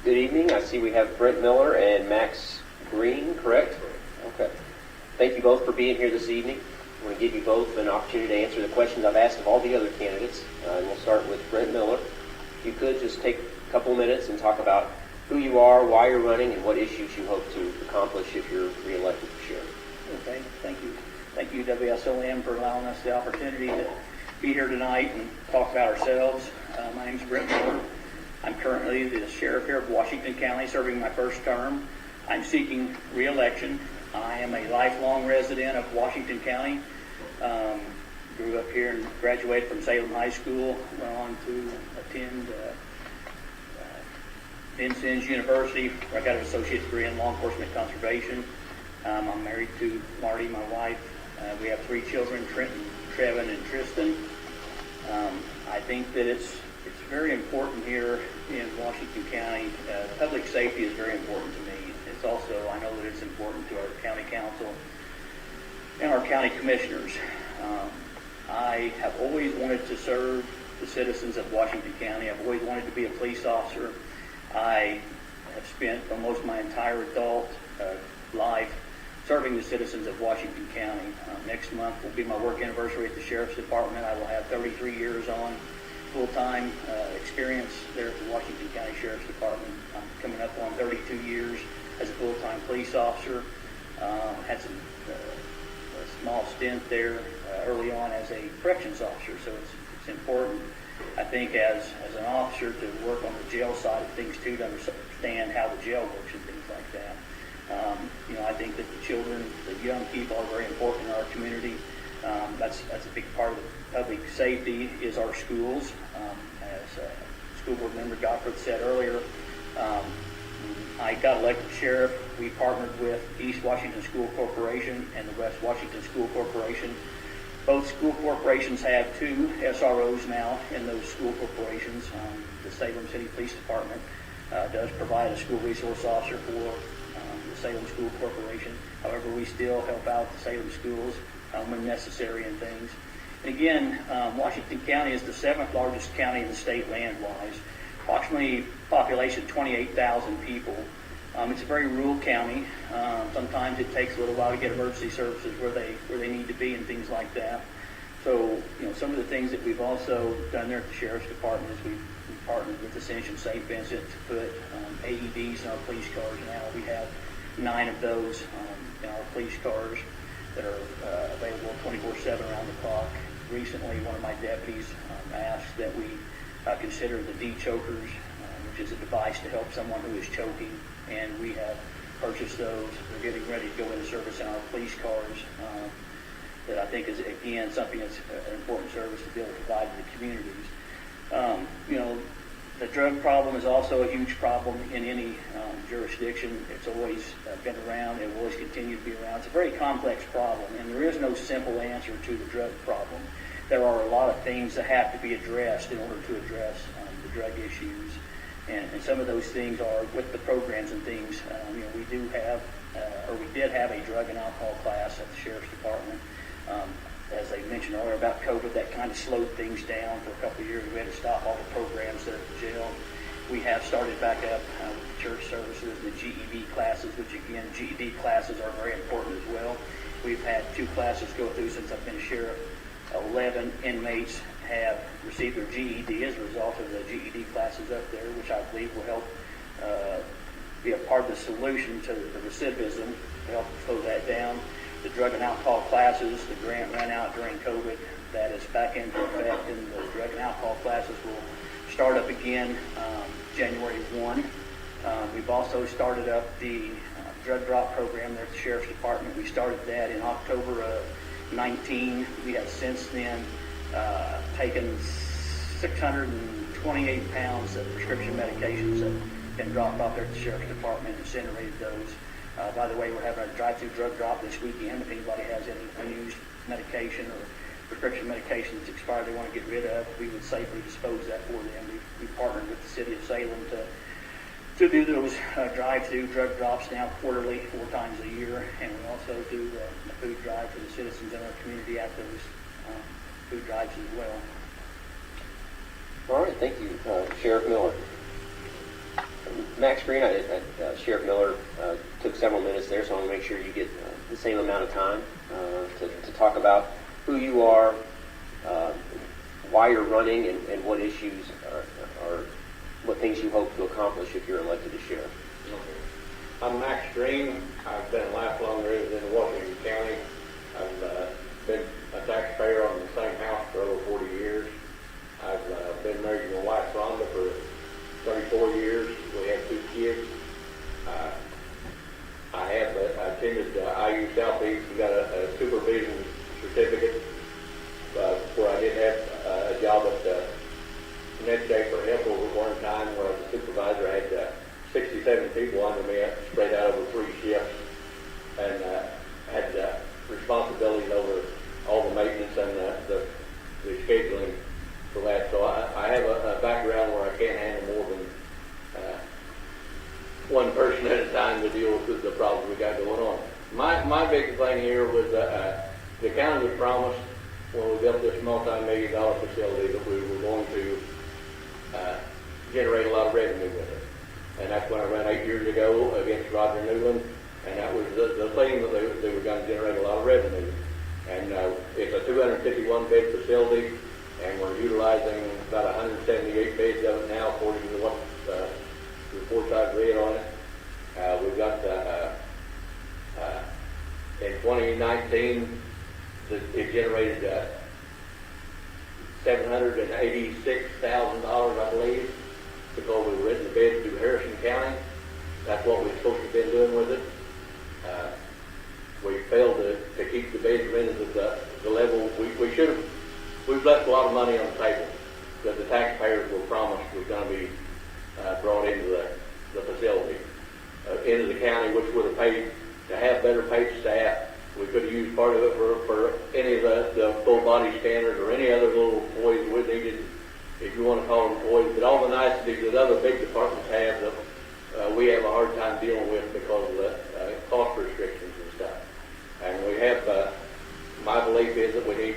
Good evening. I see we have Brent Miller and Max Green, correct? Okay. Thank you both for being here this evening. I want to give you both an opportunity to answer the questions I've asked of all the other candidates. And we'll start with Brent Miller. If you could just take a couple minutes and talk about who you are, why you're running, and what issues you hope to accomplish if you're reelected for sheriff. Okay, thank you. Thank you, Wslm, for allowing us the opportunity to be here tonight and talk about ourselves. My name is Brent Miller. I'm currently the sheriff here of Washington County, serving my first term. I'm seeking re-election. I am a lifelong resident of Washington County. Grew up here and graduated from Salem High School. Went on to attend Vincennes University, where I got an associate's degree in law enforcement conservation. I'm married to Marty, my wife. We have 3 children, Trenton, Trevin, and Tristan. I think that it's very important here in Washington County. Public safety is very important to me. It's also, I know that it's important to our county council and our county commissioners. I have always wanted to serve the citizens of Washington County. I've always wanted to be a police officer. I have spent almost my entire adult life serving the citizens of Washington County. Next month will be my work anniversary at the Sheriff's Department. I will have 33 years on full-time experience there at the Washington County Sheriff's Department. I'm coming up on 32 years as a full-time police officer. Had some a small stint there early on as a corrections officer, so it's important, I think, as an officer to work on the jail side of things too, to understand how the jail works and things like that. I think that the children, the young people are very important in our community. That's a big part of the public safety is our schools. As School Board Member Gottfried said earlier, I got elected sheriff. We partnered with East Washington School Corporation and the West Washington School Corporation. Both school corporations have 2 SROs now in those school corporations. The Salem City Police Department does provide a school resource officer for the Salem School Corporation. However, we still help out the Salem schools when necessary and things. And again, Washington County is the 7th largest county in the state land-wise. Approximately population 28,000 people. It's a very rural county. Sometimes it takes a little while to get emergency services where they need to be and things like that. So, some of the things that we've also done there at the Sheriff's Department is we've partnered with Ascension St. Vincent to put AEDs in our police cars now. We have 9 of those in our police cars that are available 24/7 around the clock. Recently, one of my deputies asked that we consider the D-chokers, which is a device to help someone who is choking, and we have purchased those. They're getting ready to go into service in our police cars. That I think is, again, something that's an important service to be able to provide to the communities. The drug problem is also a huge problem in any jurisdiction. It's always been around. It will always continue to be around. It's a very complex problem, and there is no simple answer to the drug problem. There are a lot of things that have to be addressed in order to address the drug issues. And some of those things are with the programs and things. We do have, or we did have a drug and alcohol class at the Sheriff's Department. As I mentioned earlier about COVID, that kind of slowed things down for a couple of years. We had to stop all the programs there at the jail. We have started back up with church services, the GED classes, which again, GED classes are very important as well. We've had 2 classes go through since I've been sheriff. 11 inmates have received their GED as a result of the GED classes up there, which I believe will help be a part of the solution to the recidivism, to help slow that down. The drug and alcohol classes, the grant ran out during COVID. That is back into effect, and the drug and alcohol classes will start up again January 1. We've also started up the drug drop program there at the Sheriff's Department. We started that in October of 19. We have since then taken 628 pounds of prescription medications that have been dropped off there at the Sheriff's Department and incinerated those. By the way, we're having a drive-through drug drop this weekend. If anybody has any unused medication or prescription medication that's expired they want to get rid of, we would safely dispose that for them. We partnered with the city of Salem to do those drive-through drug drops now quarterly, 4 times a year, and we also do the food drive for the citizens in our community at those food drives as well. All right, thank you, Sheriff Miller. Max Green, Sheriff Miller took several minutes there, so I want to make sure you get the same amount of time to talk about who you are, why you're running, and what issues are what things you hope to accomplish if you're elected as sheriff. I'm Max Green. I've been a lifelong resident of Washington County. I've been a taxpayer on the same house for over 40 years. I've been married to my wife Rhonda for 34 years. We have 2 kids. I attended IU Southeast and got a supervision certificate where I did have a job at Netscape for Apple at one time where I was a supervisor. I had 67 people under me spread out over 3 shifts and had responsibilities over all the maintenance and the scheduling for that. So I have a background where I can't handle more than one person at a time to deal with the problems we got going on. My big thing here was the county was promised when we built this multi-million-dollar facility that we were going to generate a lot of revenue with it. And that's when I ran 8 years ago against Roger Newland, and that was the thing that they were going to generate a lot of revenue. And it's a 251-bed facility, and we're utilizing about 178 beds of it now, according to what the reports I've read on it. We've got in 2019, it generated $786,000, I believe, because we were renting the beds through Harrison County. That's what we're supposed to have been doing with it. We failed to keep the beds rented with the the level, we've left a lot of money on the table that the taxpayers were promised was going to be brought into the facility, into the county, which would have paid to have better paid staff. We could have used part of it for any of the full body scanners or any other little employees we needed, if you want to call them employees. But all the niceties that other big departments have that we have a hard time dealing with because of the cost restrictions and stuff. And we have, my belief is that we need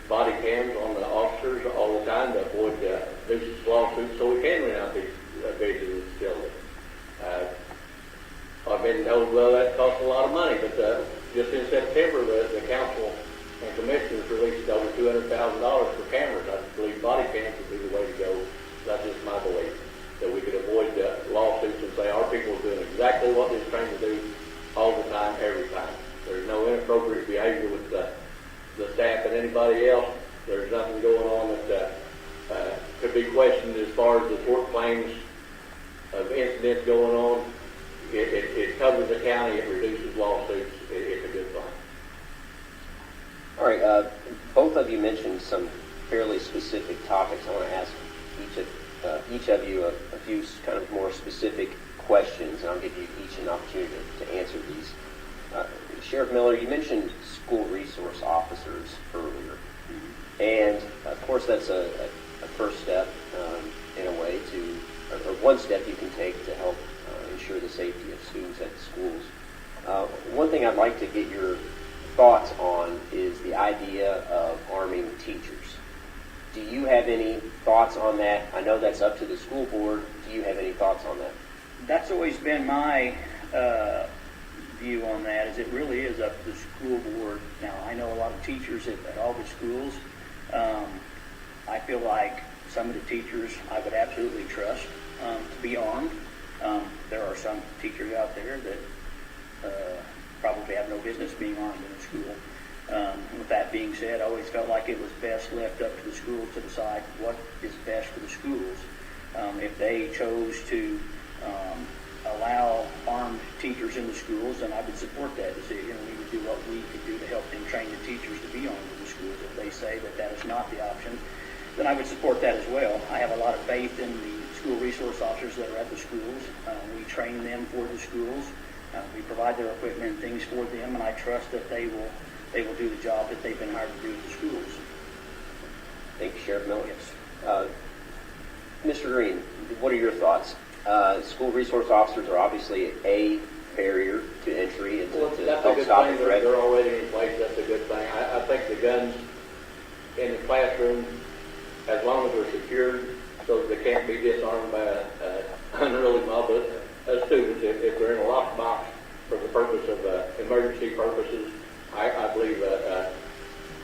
body cams on the officers all the time to avoid nuisance lawsuits so we can rent out these vision facilities. I've been told, well, that costs a lot of money, but just in September, the council and commissioners released over $200,000 for cameras. I believe body cams would be the way to go. That's just my belief, that we could avoid lawsuits and say our people are doing exactly what they're trained to do all the time, every time. There's no inappropriate behavior with the staff and anybody else. There's nothing going on that could be questioned as far as the tort claims of incidents going on. It covers the county. It reduces lawsuits. It's a good thing. All right. Both of you mentioned some fairly specific topics. I want to ask each of you a few kind of more specific questions, and I'll give you each an opportunity to answer these. Sheriff Miller, you mentioned school resource officers earlier, and of course that's a first step in a way to, or one step you can take to help ensure the safety of students at the schools. One thing I'd like to get your thoughts on is the idea of arming teachers. Do you have any thoughts on that? I know that's up to the school board. Do you have any thoughts on that? That's always been my view on that, is it really is up to the school board. Now, I know a lot of teachers at all the schools. I feel like some of the teachers I would absolutely trust to be armed. There are some teachers out there that probably have no business being armed in a school. With that being said, I always felt like it was best left up to the schools to decide what is best for the schools. If they chose to allow armed teachers in the schools, then I would support that decision. We would do what we could do to help them train the teachers to be armed in the schools. If they say that that is not the option, then I would support that as well. I have a lot of faith in the school resource officers that are at the schools. We train them for the schools. We provide their equipment and things for them, and I trust that they will do the job that they've been hired to do at the schools. Thank you, Sheriff Miller. Mr. Green, what are your thoughts? School resource officers are obviously a barrier to entry and to help stop the threat. They're already in place. That's a good thing. I think the guns in the classroom, as long as they're secured so that they can't be disarmed by an unruly mob of students, if they're in a locked box for the purpose of emergency purposes, I believe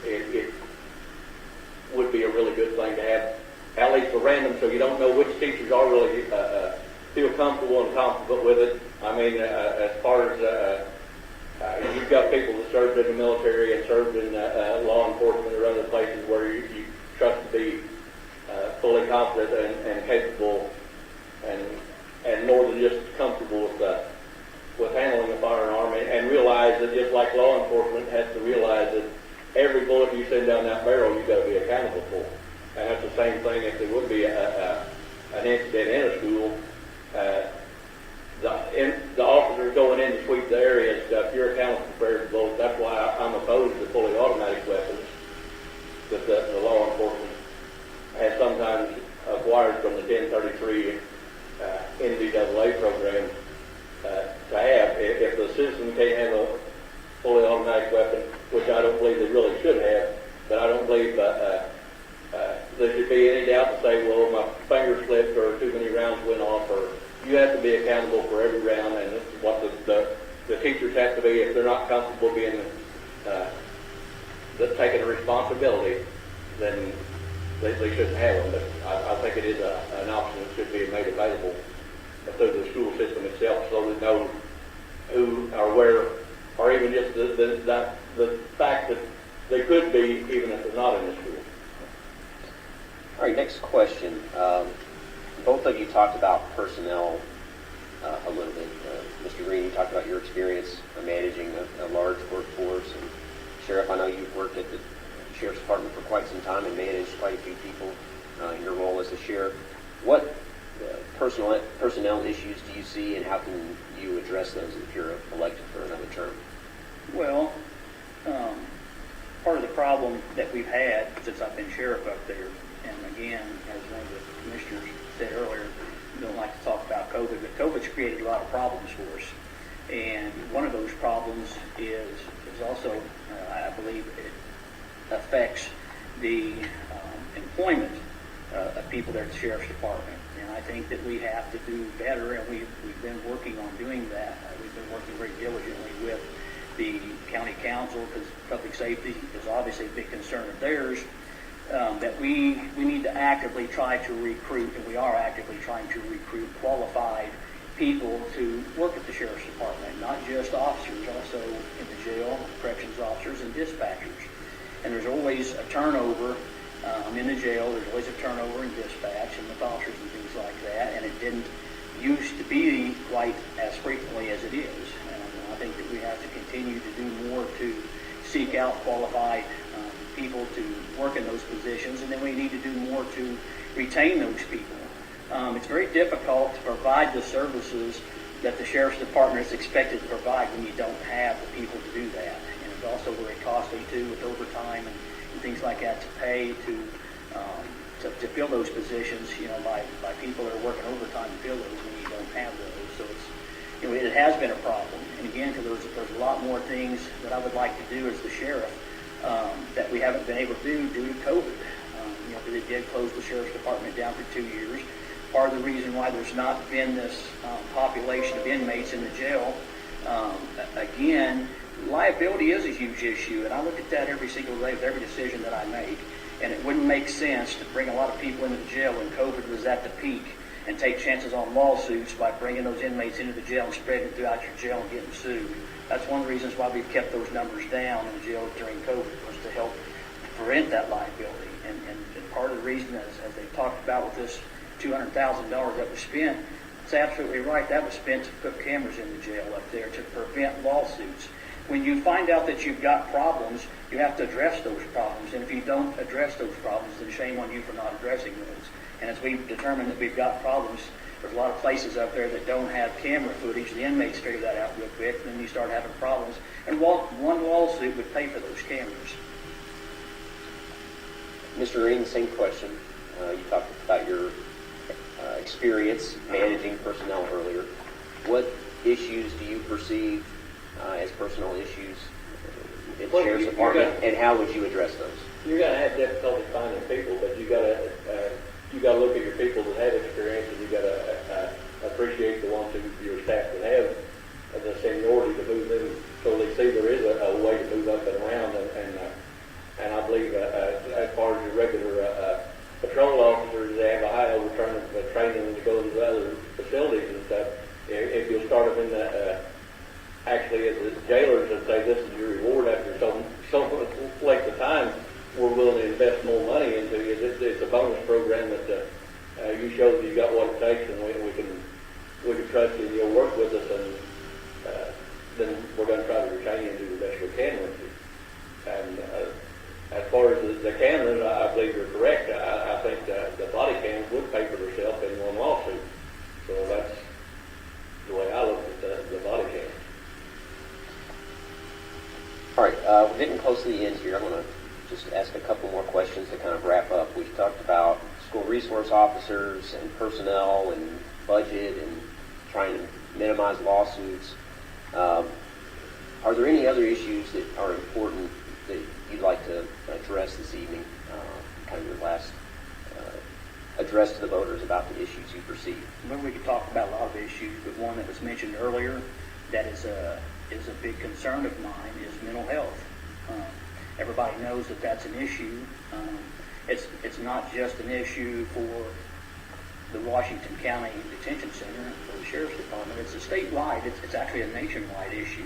it would be a really good thing to have, at least for random, so you don't know which teachers are really feel comfortable and confident with it. I mean, as far as you've got people that served in the military and served in law enforcement or other places where you trust to be fully confident and capable and more than just comfortable with handling a firearm, and realize that just like law enforcement has to realize that every bullet you send down that barrel you've got to be accountable for. And that's the same thing if there would be an incident in a school. The officers going in to sweep the area and stuff, you're accountable for every bullet. That's why I'm opposed to fully automatic weapons that the law enforcement has sometimes acquired from the 1033 NCAA program to have. If the citizen can't have a fully automatic weapon, which I don't believe they really should have, but I don't believe there should be any doubt to say, well, my finger slipped or too many rounds went off, or you have to be accountable for every round, and this is what the teachers have to be. If they're not comfortable being taking a responsibility, then they shouldn't have them. But I think it is an option that should be made available through the school system itself, so they know who or where, or even just the fact that they could be, even if they're not in the school. All right, next question. Both of you talked about personnel a little bit. Mr. Green, you talked about your experience managing a large workforce, and Sheriff, I know you've worked at the Sheriff's Department for quite some time and managed quite a few people in your role as a sheriff. What personnel issues do you see, and how can you address those if you're elected for another term? Well, part of the problem that we've had since I've been sheriff up there, and again, as one of the commissioners said earlier, we don't like to talk about COVID, but COVID's created a lot of problems for us. And one of those problems is also, I believe, it affects the employment of people there at the Sheriff's Department. And I think that we have to do better, and we've been working on doing that. We've been working very diligently with the county council, because public safety is obviously a big concern of theirs, that we need to actively try to recruit, and we are actively trying to recruit qualified people to work at the Sheriff's Department, not just officers, also in the jail, corrections officers, and dispatchers. And there's always a turnover in the jail. There's always a turnover in dispatch and with officers and things like that, and it didn't used to be quite as frequently as it is. And I think that we have to continue to do more to seek out qualified people to work in those positions, and then we need to do more to retain those people. It's very difficult to provide the services that the Sheriff's Department is expected to provide when you don't have the people to do that. And it's also very costly, too, with overtime and things like that to pay to fill those positions, by people that are working overtime to fill those when you don't have those. So it's, it has been a problem. And again, because there's a lot more things that I would like to do as the sheriff that we haven't been able to do due to COVID. Because it did close the Sheriff's Department down for 2 years. Part of the reason why there's not been this population of inmates in the jail, again, liability is a huge issue, and I look at that every single day with every decision that I make. And it wouldn't make sense to bring a lot of people into the jail when COVID was at the peak and take chances on lawsuits by bringing those inmates into the jail and spreading it throughout your jail and getting sued. That's one of the reasons why we've kept those numbers down in the jail during COVID, was to help prevent that liability. And part of the reason, as they talked about with this $200,000 that was spent, it's absolutely right. That was spent to put cameras in the jail up there to prevent lawsuits. When you find out that you've got problems, you have to address those problems. And if you don't address those problems, then shame on you for not addressing those. And as we've determined that we've got problems, there's a lot of places up there that don't have camera footage. The inmates figure that out real quick, and then you start having problems. And one lawsuit would pay for those cameras. Mr. Green, same question. You talked about your experience managing personnel earlier. What issues do you perceive as personnel issues in the Sheriff's Department, and how would you address those? You're going to have difficulty finding people, but you got to look at your people that have experience, and you got to appreciate the ones who your staff that have the seniority to move them, so they see there is a way to move up and around. And I believe as far as your regular patrol officers, they have a high overturn of training to go into other facilities and stuff. If you'll start them in the actually as the jailers and say this is your reward after so much length of time, we're willing to invest more money into you. It's a bonus program that you show that you got what it takes, and we can trust you and you'll work with us, and then we're going to try to retain you and do the best we can with you. And as far as the cameras, I believe you're correct. I think the body cams would pay for themselves in one lawsuit. So that's the way I look at the body cams. All right, we're getting close to the end here. I'm going to just ask a couple more questions to kind of wrap up. We've talked about school resource officers and personnel and budget and trying to minimize lawsuits. Are there any other issues that are important that you'd like to address this evening? Kind of your last address to the voters about the issues you perceive. Well, we could talk about a lot of issues, but one that was mentioned earlier that is a big concern of mine is mental health. Everybody knows that that's an issue. It's not just an issue for the Washington County Detention Center for the Sheriff's Department. It's a statewide. It's actually a nationwide issue.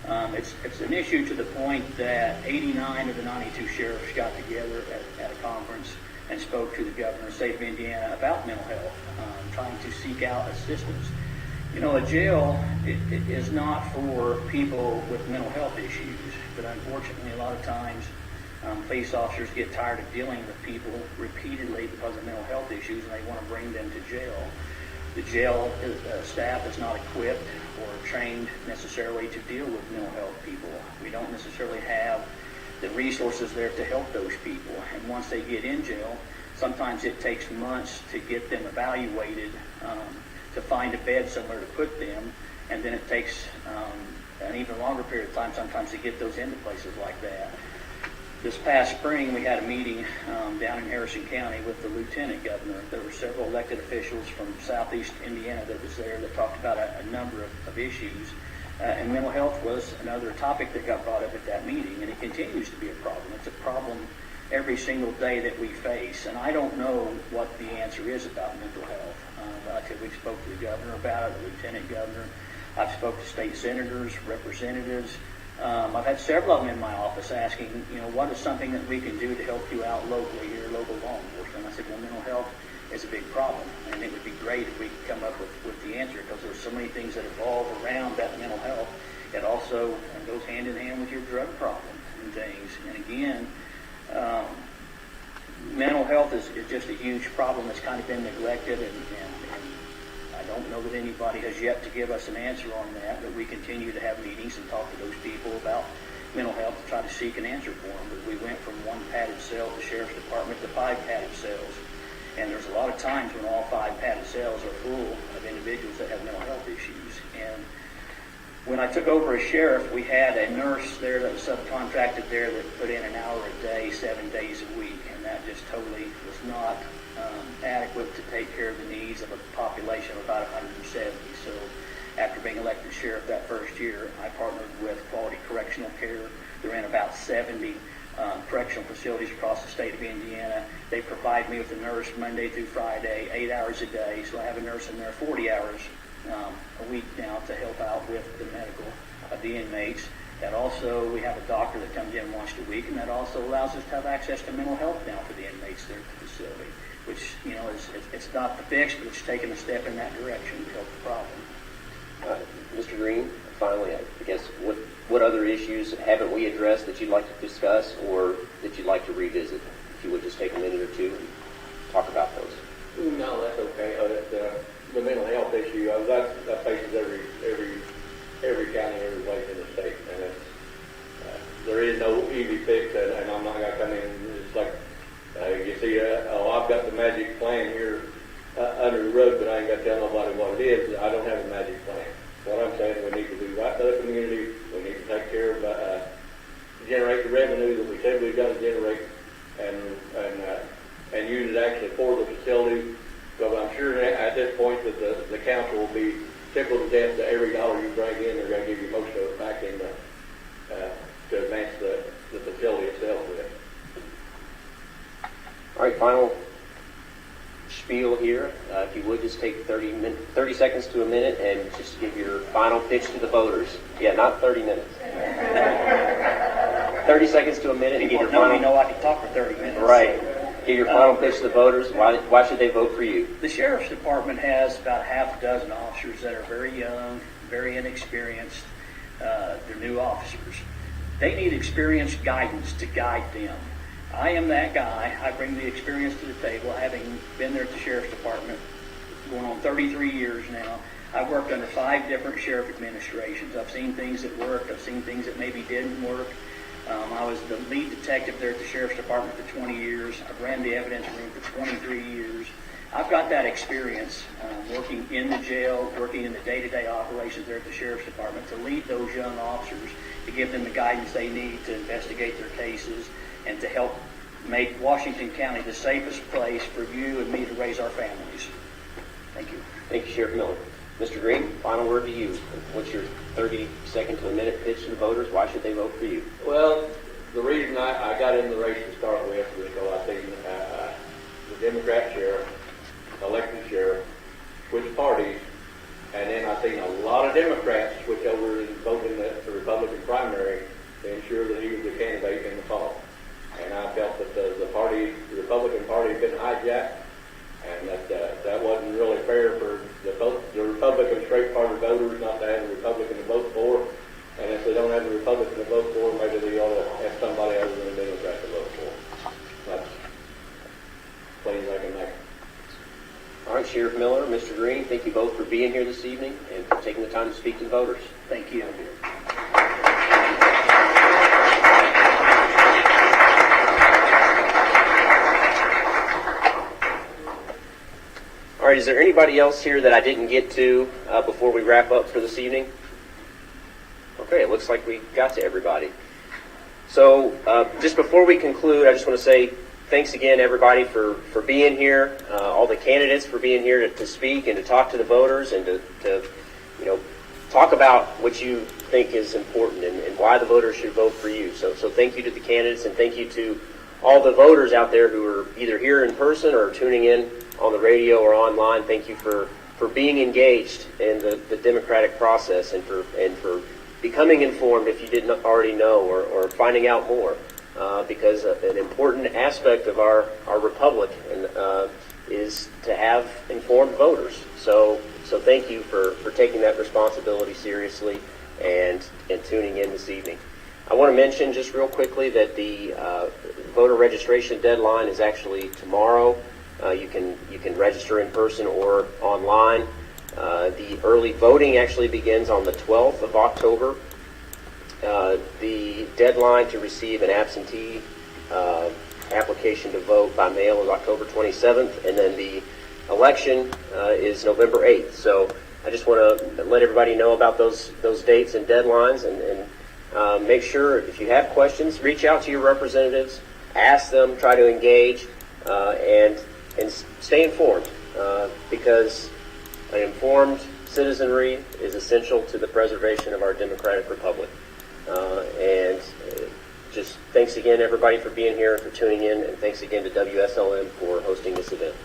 It's an issue to the point that 89 of the 92 sheriffs got together at a conference and spoke to the governor of the state of Indiana about mental health, trying to seek out assistance. You know, a jail it is not for people with mental health issues, but unfortunately a lot of times police officers get tired of dealing with people repeatedly because of mental health issues, and they want to bring them to jail. The jail staff is not equipped or trained necessarily to deal with mental health people. We don't necessarily have the resources there to help those people. And once they get in jail, sometimes it takes months to get them evaluated, to find a bed somewhere to put them, and then it takes an even longer period of time sometimes to get those into places like that. This past spring, we had a meeting down in Harrison County with the Lieutenant Governor. There were several elected officials from southeast Indiana that was there that talked about a number of issues. And mental health was another topic that got brought up at that meeting, and it continues to be a problem. It's a problem every single day that we face, and I don't know what the answer is about mental health. Like I said, we spoke to the governor about it, the lieutenant governor. I've spoke to state senators, representatives. I've had several of them in my office asking, what is something that we can do to help you out locally here, local law enforcement? I said, well, mental health is a big problem, and it would be great if we could come up with the answer, because there's so many things that evolve around that mental health. It also goes hand in hand with your drug problem and things. And again, mental health is just a huge problem that's kind of been neglected, and I don't know that anybody has yet to give us an answer on that, but we continue to have meetings and talk to those people about mental health to try to seek an answer for them. But we went from 1 padded cell at the Sheriff's Department to 5 padded cells. And there's a lot of times when all 5 padded cells are full of individuals that have mental health issues. And when I took over as sheriff, we had a nurse there that was subcontracted there that put in an hour a day, 7 days a week. And that just totally was not adequate to take care of the needs of a population of about 170. So after being elected sheriff that first year, I partnered with Quality Correctional Care. They're in about 70 correctional facilities across the state of Indiana. They provide me with a nurse Monday through Friday, 8 hours a day. So I have a nurse in there 40 hours a week now to help out with the medical of the inmates. That also, we have a doctor that comes in once a week, and that also allows us to have access to mental health now for the inmates there at the facility, which, it's not the fix, but it's taking a step in that direction to help the problem. Mr. Green, finally, I guess, what other issues haven't we addressed that you'd like to discuss or that you'd like to revisit? If you would just take a minute or two and talk about those. No, that's okay. The mental health issue, that faces every county, every place in the state, and there is no easy fix, and I'm not going to come in. It's like you see, I've got the magic plan here under the rug, but I ain't got to tell nobody what it is. I don't have a magic plan. What I'm saying, we need to do right for the community. We need to take care of generate the revenue that we said we've got to generate, and use it actually for the facility. Because I'm sure at this point that the council will be tickled to death that every dollar you bring in, they're going to give you most of it back in to advance the facility itself with. All right, final spiel here. If you would just take 30 seconds to a minute and just give your final pitch to the voters. Yeah, not 30 minutes. 30 seconds to a minute and give your final. You know I can talk for 30 minutes. Right. Give your final pitch to the voters. Why should they vote for you? The Sheriff's Department has about half a dozen officers that are very young, very inexperienced. They're new officers. They need experienced guidance to guide them. I am that guy. I bring the experience to the table, having been there at the Sheriff's Department going on 33 years now. I've worked under 5 different sheriff administrations. I've seen things that worked. I've seen things that maybe didn't work. I was the lead detective there at the Sheriff's Department for 20 years. I've ran the evidence room for 23 years. I've got that experience working in the jail, working in the day-to-day operations there at the Sheriff's Department to lead those young officers, to give them the guidance they need to investigate their cases and to help make Washington County the safest place for you and me to raise our families. Thank you. Thank you, Sheriff Miller. Mr. Green, final word to you. What's your 30-second to a minute pitch to the voters? Why should they vote for you? Well, the reason I got in the race to start with was because I seen the Democrat sheriff, elected sheriff, switch parties, and then I seen a lot of Democrats switch over and vote in the Republican primary to ensure that he was the candidate in the fall. And I felt that the Republican Party had been hijacked, and that wasn't really fair for the Republicans Democratic Party voters not to have a Republican to vote for. And if they don't have a Republican to vote for, maybe they ought to have somebody other than a Democrat to vote for. That's plain as I can make it. All right, Sheriff Miller, Mr. Green, thank you both for being here this evening and for taking the time to speak to the voters. Thank you. All right, is there anybody else here that I didn't get to before we wrap up for this evening? Okay, it looks like we got to everybody. So just before we conclude, I just want to say thanks again, everybody, for being here, all the candidates for being here to speak and to talk to the voters and to talk about what you think is important and why the voters should vote for you. So thank you to the candidates, and thank you to all the voters out there who are either here in person or tuning in on the radio or online. Thank you for being engaged in the democratic process and for becoming informed if you didn't already know or finding out more. Because an important aspect of our republic is to have informed voters. So thank you for taking that responsibility seriously and tuning in this evening. I want to mention just real quickly that the voter registration deadline is actually tomorrow. You can register in person or online. The early voting actually begins on the 12th of October. The deadline to receive an absentee application to vote by mail is October 27th, and then the election is November 8th. So I just want to let everybody know about those dates and deadlines, and make sure if you have questions, reach out to your representatives, ask them, try to engage, and stay informed, because an informed citizenry is essential to the preservation of our democratic republic. And just thanks again, everybody, for being here and for tuning in, and thanks again to WSLM for hosting this event.